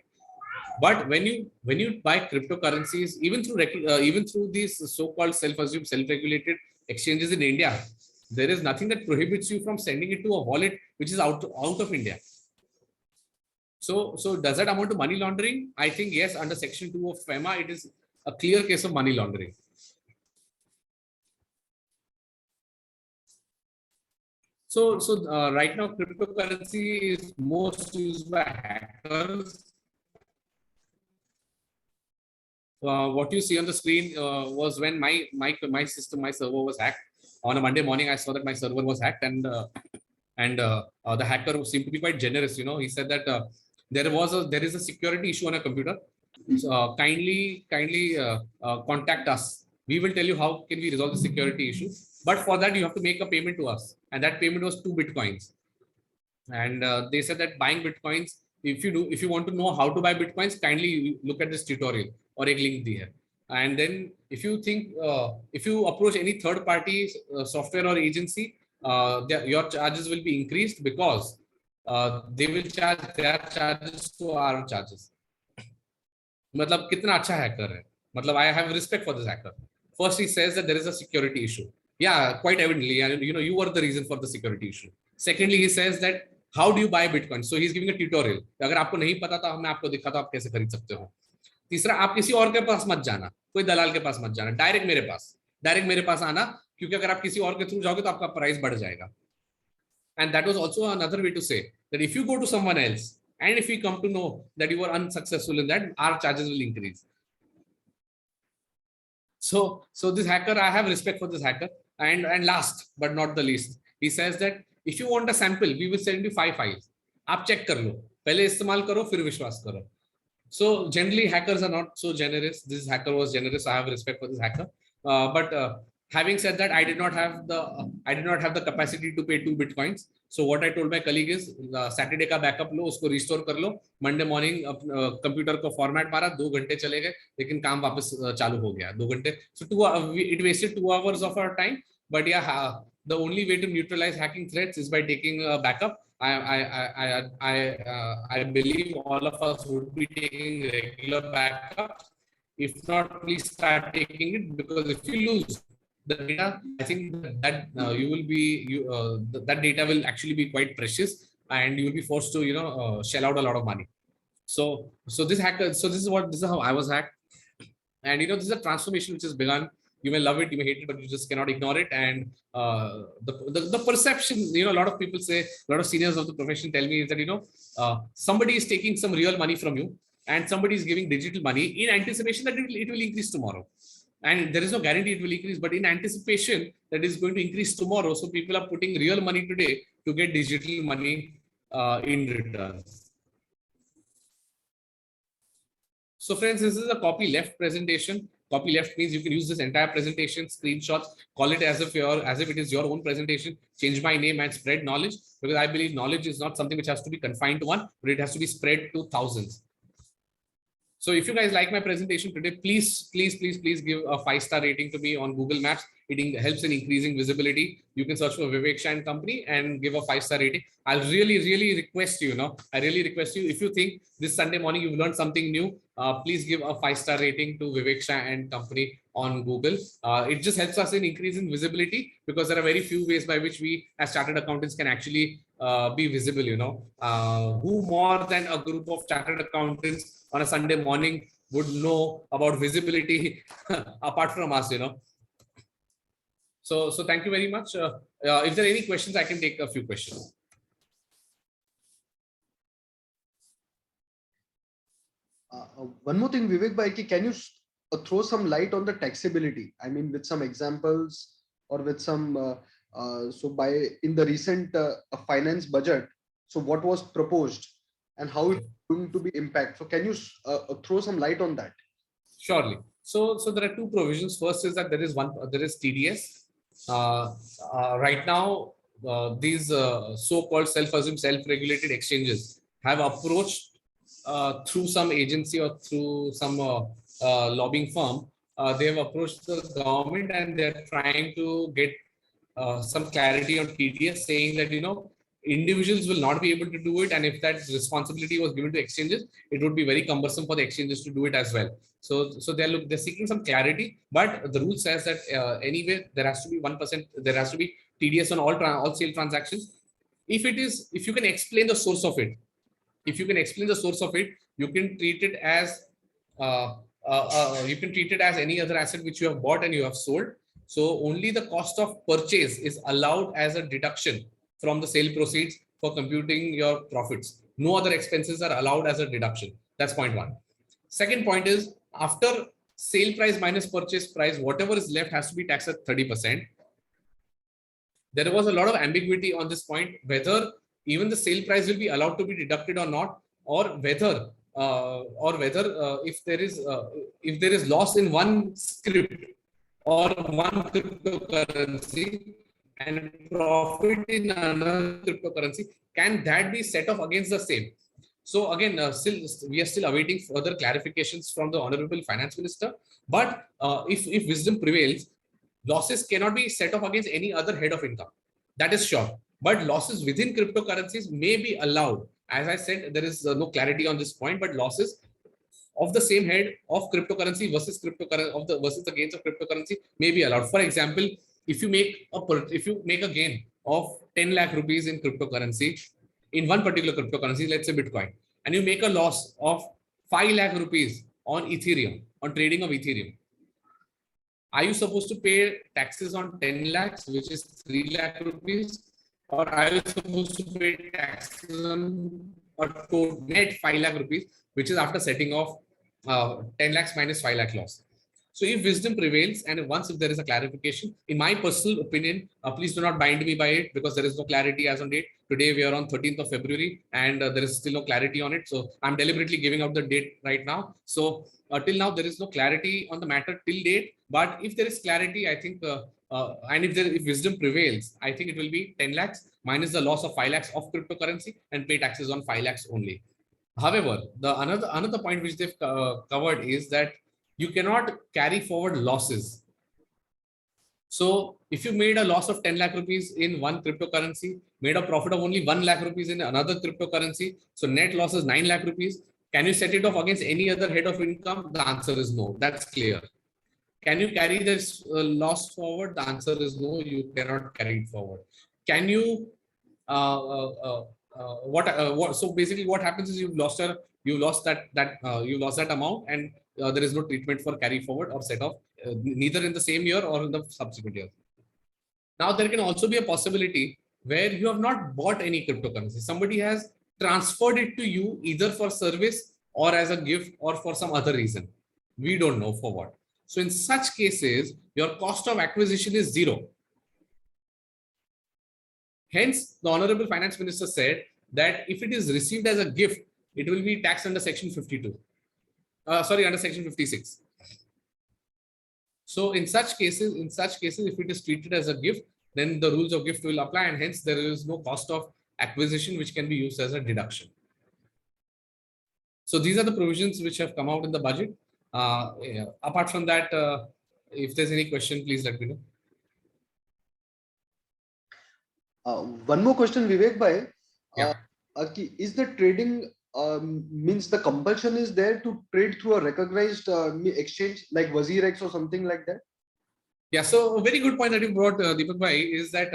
But when you buy cryptocurrencies, even through these so-called self-assumed, self-regulated exchanges in India, there is nothing that prohibits you from sending it to a wallet which is out of India. So does that amount to money laundering? I think yes, under Section 2 of FEMA, it is a clear case of money laundering. So right now, cryptocurrency is most used by hackers. What you see on the screen was when my server was hacked. On a Monday morning, I saw that my server was hacked, and the hacker seemed to be quite generous. He said that there is a security issue on a computer. So, kindly contact us. We will tell you how can we resolve the security issue. But for that, you have to make a payment to us, and that payment was 2 bitcoins. And they said that buying bitcoins, if you want to know how to buy bitcoins, kindly look at this tutorial or a link there. And then if you approach any third party software or agency, your charges will be increased because they will charge their charges to our charges. मतलब कितना अच्छा hacker है. मतलब I have respect for this hacker. First, he says that there is a security issue. Yeah, quite evidently, you were the reason for the security issue. Secondly, he says that how do you buy Bitcoin? So he's giving a tutorial. अगर आपको नहीं पता था, हमने आपको दिखा था आप कैसे खरीद सकते हो. तीसरा, आप किसी और के पास मत जाना, कोई दलाल के पास मत जाना, डायरेक्ट मेरे पास आना, क्योंकि अगर आप किसी और के थ्रू जाओगे तो आपका प्राइस बढ़ जाएगा. And that was also another way to say that if you go to someone else and if we come to know that you were unsuccessful in that, our charges will increase. So this hacker, I have respect for this hacker. And last but not the least, he says that if you want a sample, we will send you 5 files. आप check कर लो, पहले इस्तेमाल करो, फिर विश्वास करो. So generally hackers are not so generous. This hacker was generous. I have respect for this hacker. But having said that, I did not have the capacity to pay 2 bitcoins. So what I told my colleague is Saturday का backup लो, उसको restore कर लो. Monday morning computer को format मारा, 2 घंटे चले गए, लेकिन काम वापस चालू हो गया 2 घंटे. So it wasted 2 hours of our time. But yeah, the only way to neutralize hacking threats is by taking a backup. I believe all of us would be taking regular backups. If not, please start taking it, because if you lose the data, I think that that data will actually be quite precious, and you will be forced to shell out a lot of money. So this is how I was hacked, and this is a transformation which has begun. You may love it, you may hate it, but you just cannot ignore it. And the perception, a lot of people say, a lot of seniors of the profession tell me is that somebody is taking some real money from you, and somebody is giving digital money in anticipation that it will increase tomorrow. And there is no guarantee it will increase, but in anticipation that is going to increase tomorrow. So people are putting real money today to get digital money in return. So friends, this is a copy left presentation. Copy left means you can use this entire presentation, screenshots, call it as if it is your own presentation, change my name and spread knowledge, because I believe knowledge is not something which has to be confined to one, but it has to be spread to thousands. So if you guys like my presentation today, please give a 5-star rating to me on Google Maps. It helps in increasing visibility. You can search for Vivek Shah and Company and give a 5-star rating. I'll really request you, I really request you, if you think this Sunday morning you've learned something new, please give a 5-star rating to Vivek Shah and Company on Google. It just helps us in increasing visibility, because there are very few ways by which we as chartered accountants can actually be visible. Who more than a group of chartered accountants on a Sunday morning would know about visibility apart from us, So thank you very much. If there are any questions, I can take a few questions. One more thing, Vivek Bhai, can you throw some light on the taxability? I mean, with some examples or with some, in the recent finance budget, so what was proposed and how it's going to be impact? So can you throw some light on that? Surely. So there are two provisions. First is that there is TDS. Right now, these so-called self-assumed, self-regulated exchanges have approached through some agency or through some lobbying firm. They have approached the government and they're trying to get some clarity on TDS, saying that individuals will not be able to do it, and if that responsibility was given to exchanges, it would be very cumbersome for the exchanges to do it as well. So they're seeking some clarity, but the rule says that anyway there has to be 1%. There has to be TDS on all sale transactions. If you can explain the source of it, you can treat it as any other asset which you have bought and you have sold. So only the cost of purchase is allowed as a deduction from the sale proceeds for computing your profits. No other expenses are allowed as a deduction. That's point one. Second point is, after sale price minus purchase price, whatever is left has to be taxed at 30%. There was a lot of ambiguity on this point, whether even the sale price will be allowed to be deducted or not, or whether if there is loss in one script or one cryptocurrency and profit in another cryptocurrency, can that be set off against the same? So again, we are still awaiting further clarifications from the Honorable Finance Minister. But if wisdom prevails, losses cannot be set off against any other head of income. That is sure. But losses within cryptocurrencies may be allowed. As I said, there is no clarity on this point, but losses of the same head of cryptocurrency versus the gains of cryptocurrency may be allowed. For example, if you make a gain of 10 lakh rupees in cryptocurrency, in one particular cryptocurrency, let's say Bitcoin, and you make a loss of 5 lakh rupees on Ethereum, on trading of Ethereum, are you supposed to pay taxes on 10 lakhs, which is 3 lakh rupees, or are you supposed to pay taxes on a net 5 lakh rupees, which is after setting off 10 lakhs minus 5 lakh loss? So if wisdom prevails, and if there is a clarification, in my personal opinion, please do not bind me by it, because there is no clarity as on date. Today we are on 13th of February and there is still no clarity on it. So I'm deliberately giving out the date right now. So till now there is no clarity on the matter till date. But if there is clarity, I think, and if wisdom prevails, I think it will be 10 lakhs minus the loss of 5 lakhs of cryptocurrency and pay taxes on 5 lakhs only. However, another point which they've covered is that you cannot carry forward losses. So if you made a loss of 10 lakh rupees in one cryptocurrency, made a profit of only 1 lakh rupees in another cryptocurrency, so net loss is 9 lakh rupees, can you set it off against any other head of income? The answer is no. That's clear. Can you carry this loss forward? The answer is no, you cannot carry it forward. Can you, so basically what happens is you lost that amount, and there is no treatment for carry forward or set off, neither in the same year or in the subsequent year. Now, there can also be a possibility where you have not bought any cryptocurrency. Somebody has transferred it to you either for service or as a gift or for some other reason. We don't know for what. So in such cases, your cost of acquisition is zero. Hence, the Honorable Finance Minister said that if it is received as a gift, it will be taxed under Section 52. Under Section 56. So in such cases, if it is treated as a gift, then the rules of gift will apply, and hence there is no cost of acquisition which can be used as a deduction. So these are the provisions which have come out in the budget. Yeah. Apart from that, if there's any question, please let me know. One more question, Vivek bhai. Yeah. Is the trading means the compulsion is there to trade through a recognized exchange like WazirX or something like that? Yeah, so a very good point that you brought, Deepak bhai, is that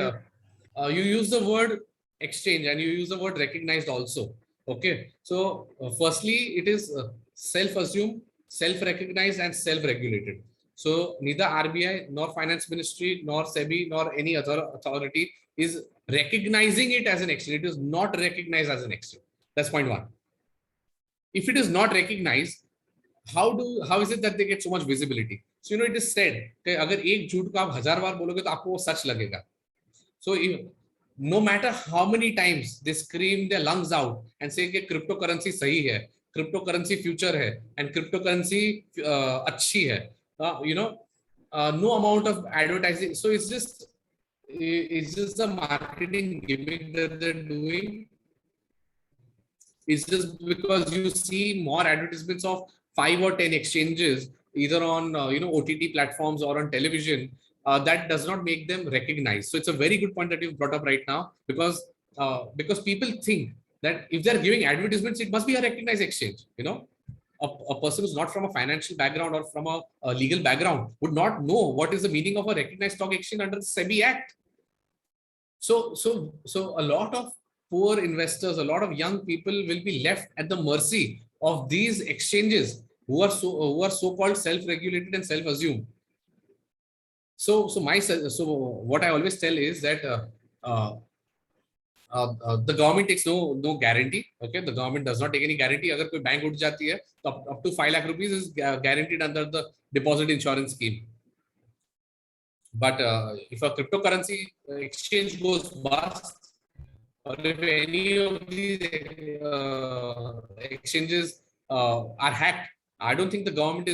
you use the word exchange and you use the word recognized also. Okay, so firstly, it is self-assumed, self-recognized, and self-regulated. So neither RBI nor Finance Ministry nor SEBI nor any other authority is recognizing it as an exchange. It is not recognized as an exchange. That's point one. If it is not recognized, how is it that they get so much visibility? So it is said कि अगर एक झूठ को आप 1000 बार बोलोगे तो आपको वो सच लगेगा. So no matter how many times they scream their lungs out and say कि cryptocurrency सही है, cryptocurrency future है, and cryptocurrency अच्छी है, no amount of advertising. So it's just the marketing gimmick that they're doing. It's just because you see more advertisements of 5 or 10 exchanges, either on OTT platforms or on television, that does not make them recognized. So it's a very good point that you've brought up right now, because people think that if they're giving advertisements, it must be a recognized exchange. A person who's not from a financial background or from a legal background would not know what is the meaning of a recognized stock exchange under the SEBI Act. So a lot of poor investors, a lot of young people will be left at the mercy of these exchanges who are so-called self-regulated and self-assumed. So what I always tell is that the government takes no guarantee. Okay, the government does not take any guarantee. Agar koi bank uth jati hai, so up to 5 lakh rupees is guaranteed under the deposit insurance scheme. But if a cryptocurrency exchange goes bust, or if any of these exchanges are hacked, I don't think the government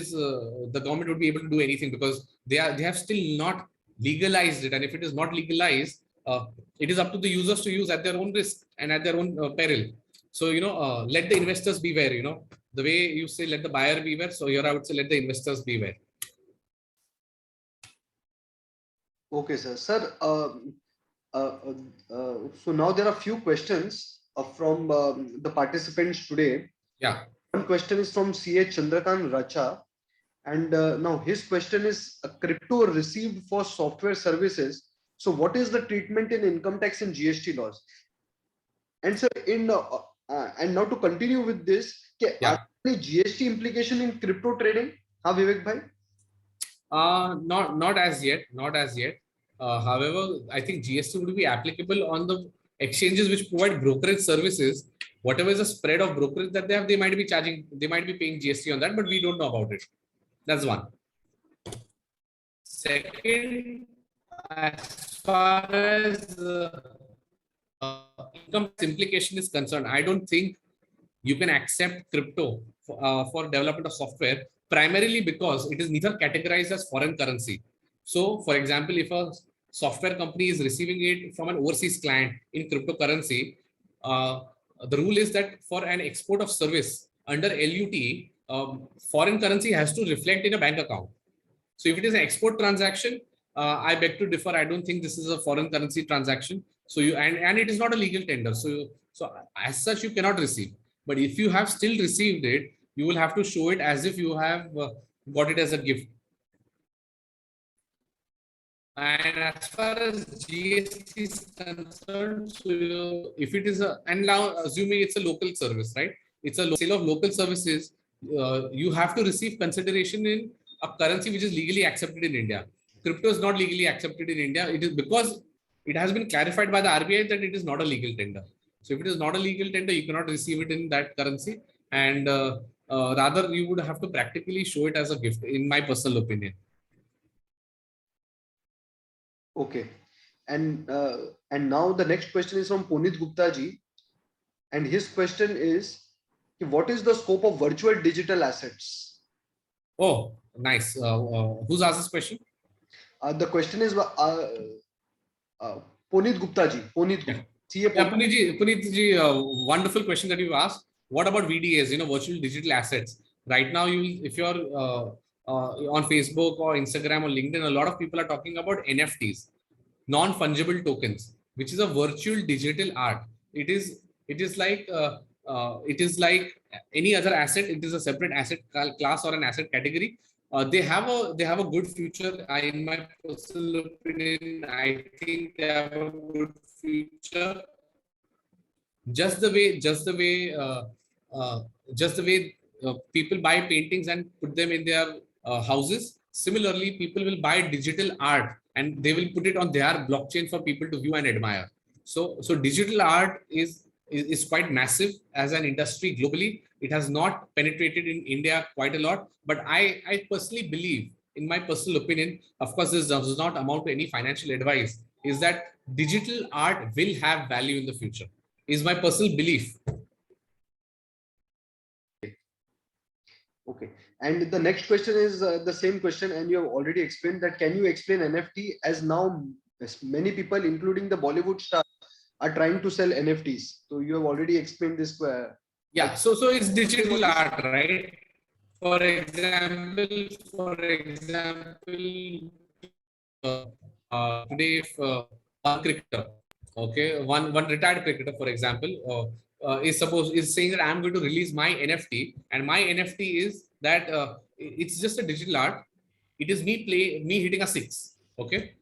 would be able to do anything, because they have still not legalized it. And if it is not legalized, it is up to the users to use at their own risk and at their own peril. So let the investors beware. The way you say let the buyer beware, so here I would say let the investors beware. Okay, sir. Sir, so now there are a few questions from the participants today. Yeah. One question is from CA Chandrakant Racha, and now his question is: crypto received for software services. So, what is the treatment in income tax and GST laws? And sir, and now to continue with this, are there any GST implication in crypto trading? Huh, Vivek bhai? Not as yet. However, I think GST would be applicable on the exchanges which provide brokerage services. Whatever is the spread of brokerage that they have, they might be paying GST on that, but we don't know about it. That's one. Second, as far as income implication is concerned, I don't think you can accept crypto for development of software, primarily because it is neither categorized as foreign currency. So, for example, if a software company is receiving it from an overseas client in cryptocurrency, the rule is that for an export of service under LUT, foreign currency has to reflect in a bank account. So if it is an export transaction, I beg to differ. I don't think this is a foreign currency transaction. So and it is not a legal tender. So as such, you cannot receive. But if you have still received it, you will have to show it as if you have got it as a gift. And as far as GST is concerned, so if it is and now assuming it's a local service, right? It's a sale of local services. You have to receive consideration in a currency which is legally accepted in India. Crypto is not legally accepted in India. It is because it has been clarified by the RBI that it is not a legal tender. So if it is not a legal tender, you cannot receive it in that currency, and rather you would have to practically show it as a gift, in my personal opinion. Okay, and now the next question is from Punit Gupta ji, and his question is: what is the scope of virtual digital assets? Oh, nice. Who's asked this question? The question is Punit Gupta ji. Punit ji, wonderful question that you asked. What about VDAs, virtual digital assets? Right now, if you're on Facebook or Instagram or LinkedIn, a lot of people are talking about NFTs, non-fungible tokens, which is a virtual digital art. It is like any other asset. It is a separate asset class or an asset category. They have a good future. In my personal opinion, I think they have a good future. Just the way people buy paintings and put them in their houses. Similarly, people will buy digital art and they will put it on their blockchain for people to view and admire. So digital art is quite massive as an industry globally. It has not penetrated in India quite a lot, but I personally believe, in my personal opinion, of course, this does not amount to any financial advice, is that digital art will have value in the future. Is my personal belief. Okay. And the next question is the same question, and you have already explained that. Can you explain NFT, as now many people, including the Bollywood stars, are trying to sell NFTs? So you have already explained this. Yeah. So it's digital art, right? For example, today, if one cricketer, okay, one retired cricketer, for example, is saying that I'm going to release my NFT, and my NFT is that it's just a digital art. It is me hitting a six. Okay,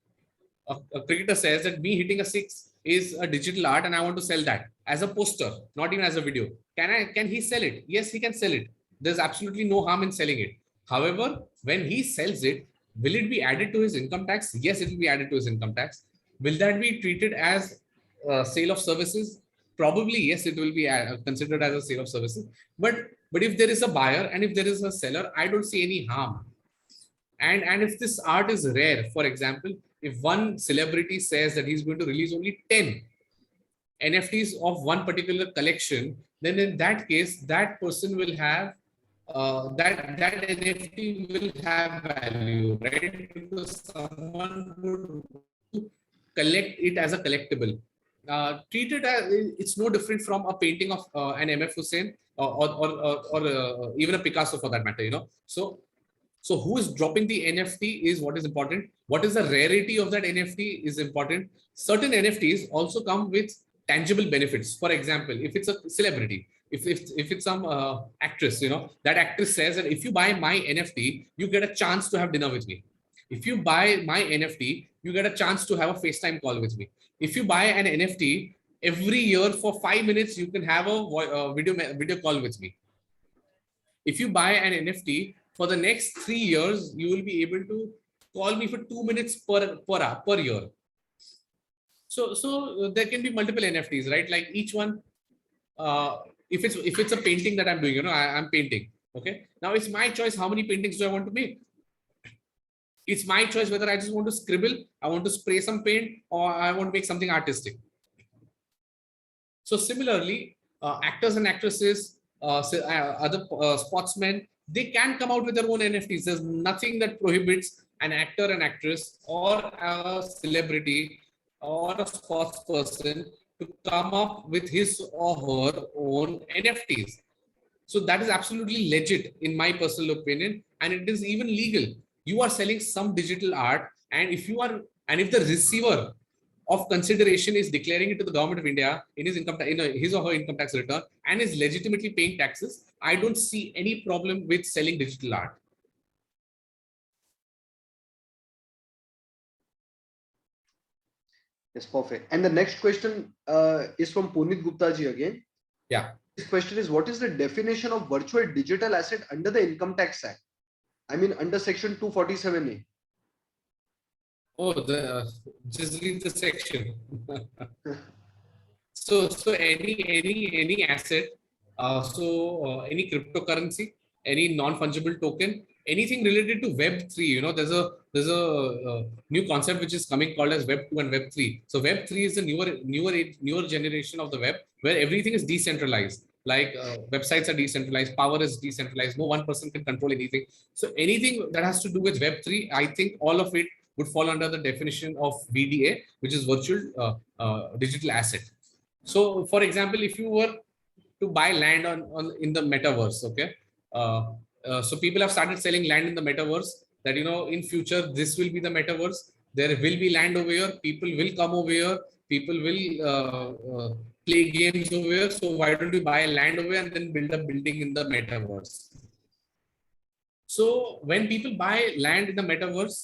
a cricketer says that me hitting a six is a digital art, and I want to sell that as a poster, not even as a video. Can he sell it? Yes, he can sell it. There's absolutely no harm in selling it. However, when he sells it, will it be added to his income tax? Yes, it will be added to his income tax. Will that be treated as sale of services? Probably yes, it will be considered as a sale of services. But if there is a buyer and if there is a seller, I don't see any harm. And if this art is rare, for example, if one celebrity says that he's going to release only 10 NFTs of one particular collection, then in that case, that person will have that NFT will have value, right? Because someone would collect it as a collectible. Treat it as, it's no different from a painting of an MF Hussain or even a Picasso for that matter, So who is dropping the NFT is what is important. What is the rarity of that NFT is important. Certain NFTs also come with tangible benefits. For example, if it's a celebrity, if it's some actress, that actress says that if you buy my NFT, you get a chance to have dinner with me. If you buy my NFT, you get a chance to have a FaceTime call with me. If you buy an NFT, every year for 5 minutes, you can have a video call with me. If you buy an NFT, for the next 3 years, you will be able to call me for 2 minutes per year. So there can be multiple NFTs, right? Like each one, if it's a painting that I'm doing, I'm painting. Okay. Now it's my choice. How many paintings do I want to make? It's my choice whether I just want to scribble, I want to spray some paint, or I want to make something artistic. So similarly, actors and actresses, other sportsmen, they can come out with their own NFTs. There's nothing that prohibits an actor, an actress, or a celebrity or a sports person to come up with his or her own NFTs. So that is absolutely legit in my personal opinion, and it is even legal. You are selling some digital art, and if the receiver of consideration is declaring it to the government of India in his his or her income tax return and is legitimately paying taxes, I don't see any problem with selling digital art. Yes, perfect. And the next question is from Punit Gupta ji again. Yeah. This question is, what is the definition of virtual digital asset under the Income Tax Act? I mean, under Section 247A. Oh, just read the section. So any asset, any cryptocurrency, any non-fungible token, anything related to Web3. There's a new concept which is coming called as Web2 and Web3. So Web3 is the newer generation of the web, where everything is decentralized. Like websites are decentralized, power is decentralized, no one person can control anything. So anything that has to do with Web3, I think all of it would fall under the definition of VDA, which is virtual digital asset. So, for example, if you were to buy land on in the metaverse. Okay, so people have started selling land in the metaverse. That in future this will be the metaverse. There will be land over here. People will come over here. People will play games over here. So why don't we buy land over here and then build a building in the metaverse? So when people buy land in the metaverse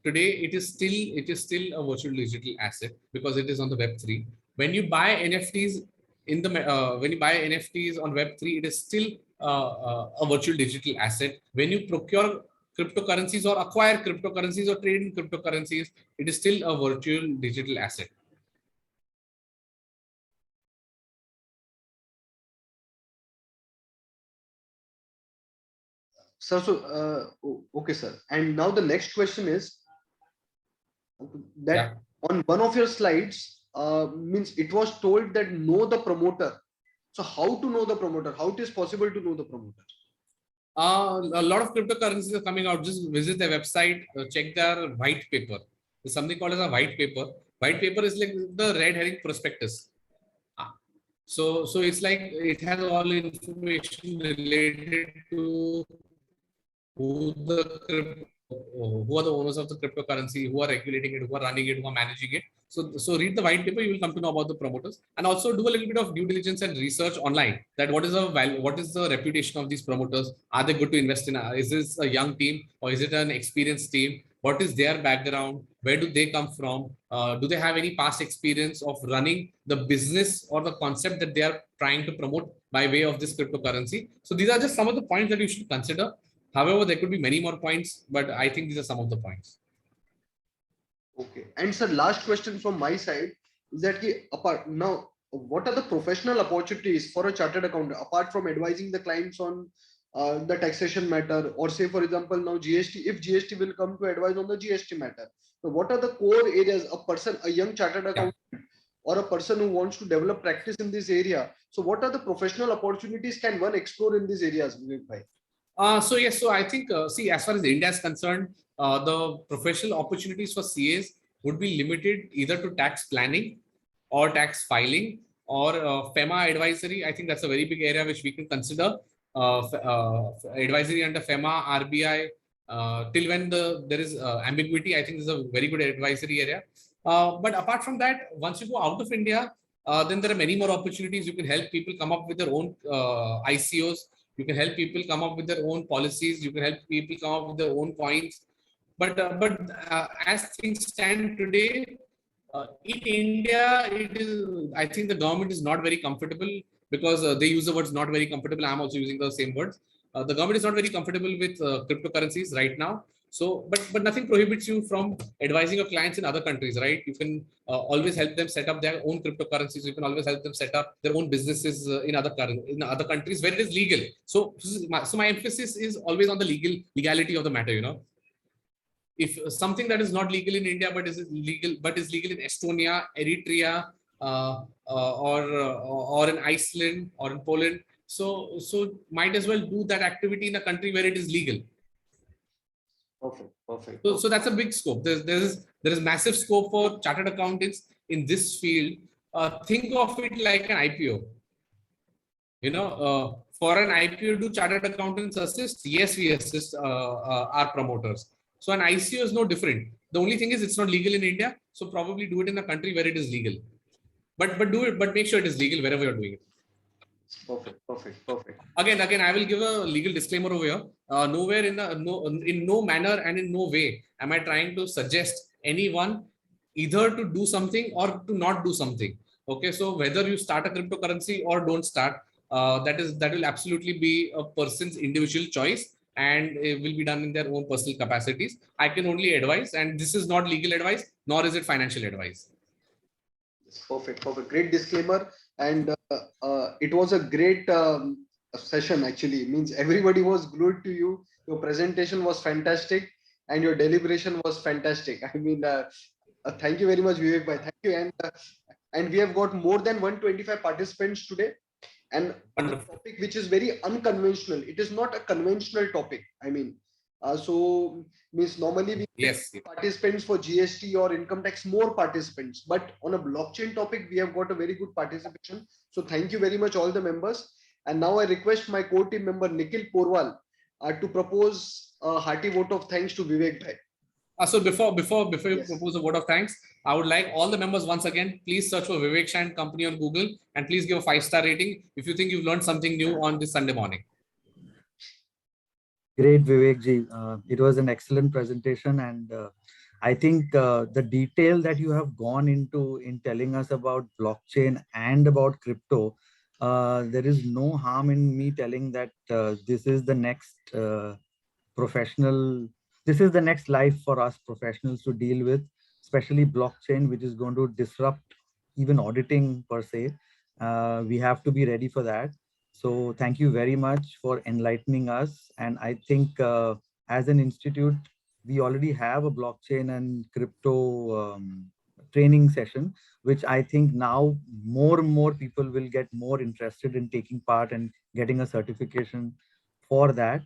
today, it is still a virtual digital asset because it is on the Web3. When you buy NFTs when you buy NFTs on Web3, it is still a virtual digital asset. When you procure cryptocurrencies or acquire cryptocurrencies or trade in cryptocurrencies, it is still a virtual digital asset. Sir, okay, sir. And now the next question is that Yeah. on one of your slides, means it was told that know the promoter. So how to know the promoter? How it is possible to know the promoter? A lot of cryptocurrencies are coming out. Just visit their website, check their white paper. There's something called as a white paper. White paper is like the red herring prospectus. So it's like it has all information related to who are the owners of the cryptocurrency, who are regulating it, who are running it, who are managing it. So read the white paper, you will come to know about the promoters, and also do a little bit of due diligence and research online. That what is the reputation of these promoters? Are they good to invest in? Is this a young team or is it an experienced team? What is their background? Where do they come from? Do they have any past experience of running the business or the concept that they are trying to promote by way of this cryptocurrency? So these are just some of the points that you should consider. However, there could be many more points, but I think these are some of the points. Okay. And sir, last question from my side is that apart now, what are the professional opportunities for a chartered accountant apart from advising the clients on the taxation matter, or say for example now GST, if GST will come to advise on the GST matter. So what are the core areas a young chartered accountant or a person who wants to develop practice in this area? So what are the professional opportunities can one explore in these areas, Vivek bhai? So I think, see, as far as India is concerned, the professional opportunities for CAs would be limited either to tax planning or tax filing or FEMA advisory. I think that's a very big area which we can consider. Advisory under FEMA, RBI, till when there is ambiguity, I think this is a very good advisory area. But apart from that, once you go out of India, then there are many more opportunities. You can help people come up with their own ICOs. You can help people come up with their own policies. You can help people come up with their own coins. But as things stand today, in India, I think the government is not very comfortable because they use the words not very comfortable. I'm also using the same words. The government is not very comfortable with cryptocurrencies right now. So, but nothing prohibits you from advising your clients in other countries, right? You can always help them set up their own cryptocurrencies. You can always help them set up their own businesses in other countries where it is legal. So my emphasis is always on the legality of the matter. If something that is not legal in India but is legal in Estonia, Eritrea, or in Iceland or in Poland, so might as well do that activity in a country where it is legal. Perfect. So that's a big scope. There is massive scope for chartered accountants in this field. Think of it like an IPO. For an IPO, do chartered accountants assist? Yes, we assist our promoters. So an ICO is no different. The only thing is it's not legal in India. So probably do it in a country where it is legal. But do it, but make sure it is legal wherever you're doing it. Perfect. Again, I will give a legal disclaimer over here. Nowhere in no manner and in no way am I trying to suggest anyone either to do something or to not do something. Okay, so whether you start a cryptocurrency or don't start, that will absolutely be a person's individual choice, and it will be done in their own personal capacities. I can only advise, and this is not legal advice, nor is it financial advice. Perfect. Great disclaimer. And it was a great session, actually. It means everybody was glued to you. Your presentation was fantastic and your deliberation was fantastic. I mean, thank you very much, Vivek bhai. Thank you. And we have got more than 125 participants today. And a topic which is very unconventional. It is not a conventional topic. I mean, so means normally we yes participants for GST or income tax, more participants, but on a blockchain topic we have got a very good participation. So thank you very much all the members. And now I request my core team member Nikhil Porwal to propose a hearty vote of thanks to Vivek Bhai. So before you Yes. propose a vote of thanks, I would like all the members once again, please search for Vivek Shah and Company on Google and please give a 5-star rating if you think you've learned something new on this Sunday morning. Great, Vivek ji. It was an excellent presentation, and I think the detail that you have gone into in telling us about blockchain and about crypto, there is no harm in me telling that this is the next this is the next life for us professionals to deal with, especially blockchain, which is going to disrupt even auditing per se. We have to be ready for that. So thank you very much for enlightening us. And I think as an institute, we already have a blockchain and crypto training session, which I think now more and more people will get more interested in taking part and getting a certification for that.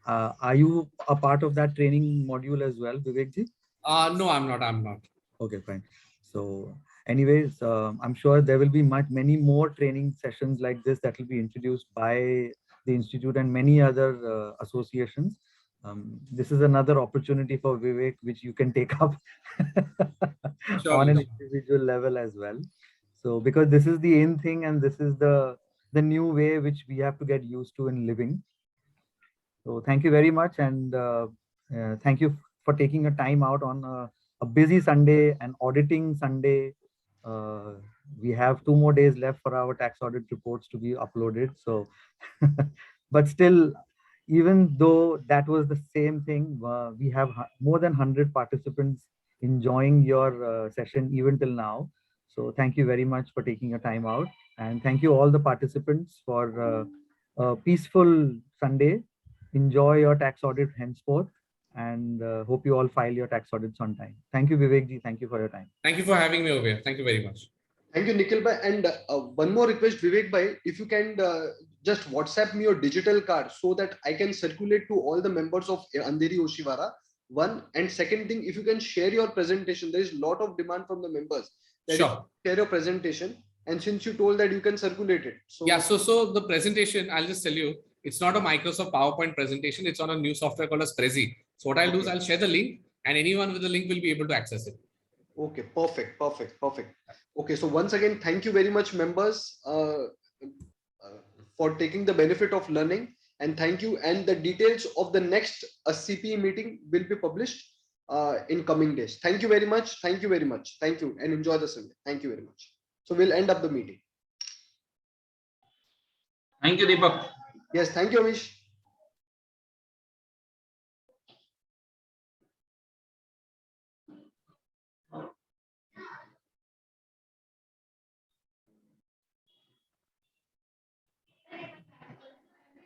Are you a part of that training module as well, Vivek ji? No, I'm not. Okay, fine. So anyways, I'm sure there will be many more training sessions like this that will be introduced by the Institute and many other associations. This is another opportunity for Vivek, which you can take up on an individual level as well. So because this is the in thing and this is the new way which we have to get used to in living. So thank you very much, and thank you for taking a time out on a busy Sunday, an auditing Sunday. We have 2 more days left for our tax audit reports to be uploaded. So, but still, even though that was the same thing, we have more than 100 participants enjoying your session even till now. So thank you very much for taking your time out, and thank you all the participants for a peaceful Sunday. Enjoy your tax audit henceforth, and hope you all file your tax audits on time. Thank you, Vivek ji. Thank you for your time. Thank you for having me over here. Thank you very much. Thank you, Nikhil Bhai. And one more request, Vivek Bhai, if you can just WhatsApp me your digital card so that I can circulate to all the members of Andheri Oshiwara. One, and second thing, if you can share your presentation, there is a lot of demand from the members. Sure. Share your presentation. And since you told that you can circulate it. So yeah, so the presentation, I'll just tell you, it's not a Microsoft PowerPoint presentation. It's on a new software called as Prezi. So what I'll do is I'll share the link and anyone with the link will be able to access it. Okay, perfect. Okay, so once again, thank you very much, members, for taking the benefit of learning, and thank you. And the details of the next CPE meeting will be published in coming days. Thank you very much. Thank you, and enjoy the Sunday. Thank you very much. So we'll end up the meeting. Thank you, Deepak. Yes, thank you, Amish.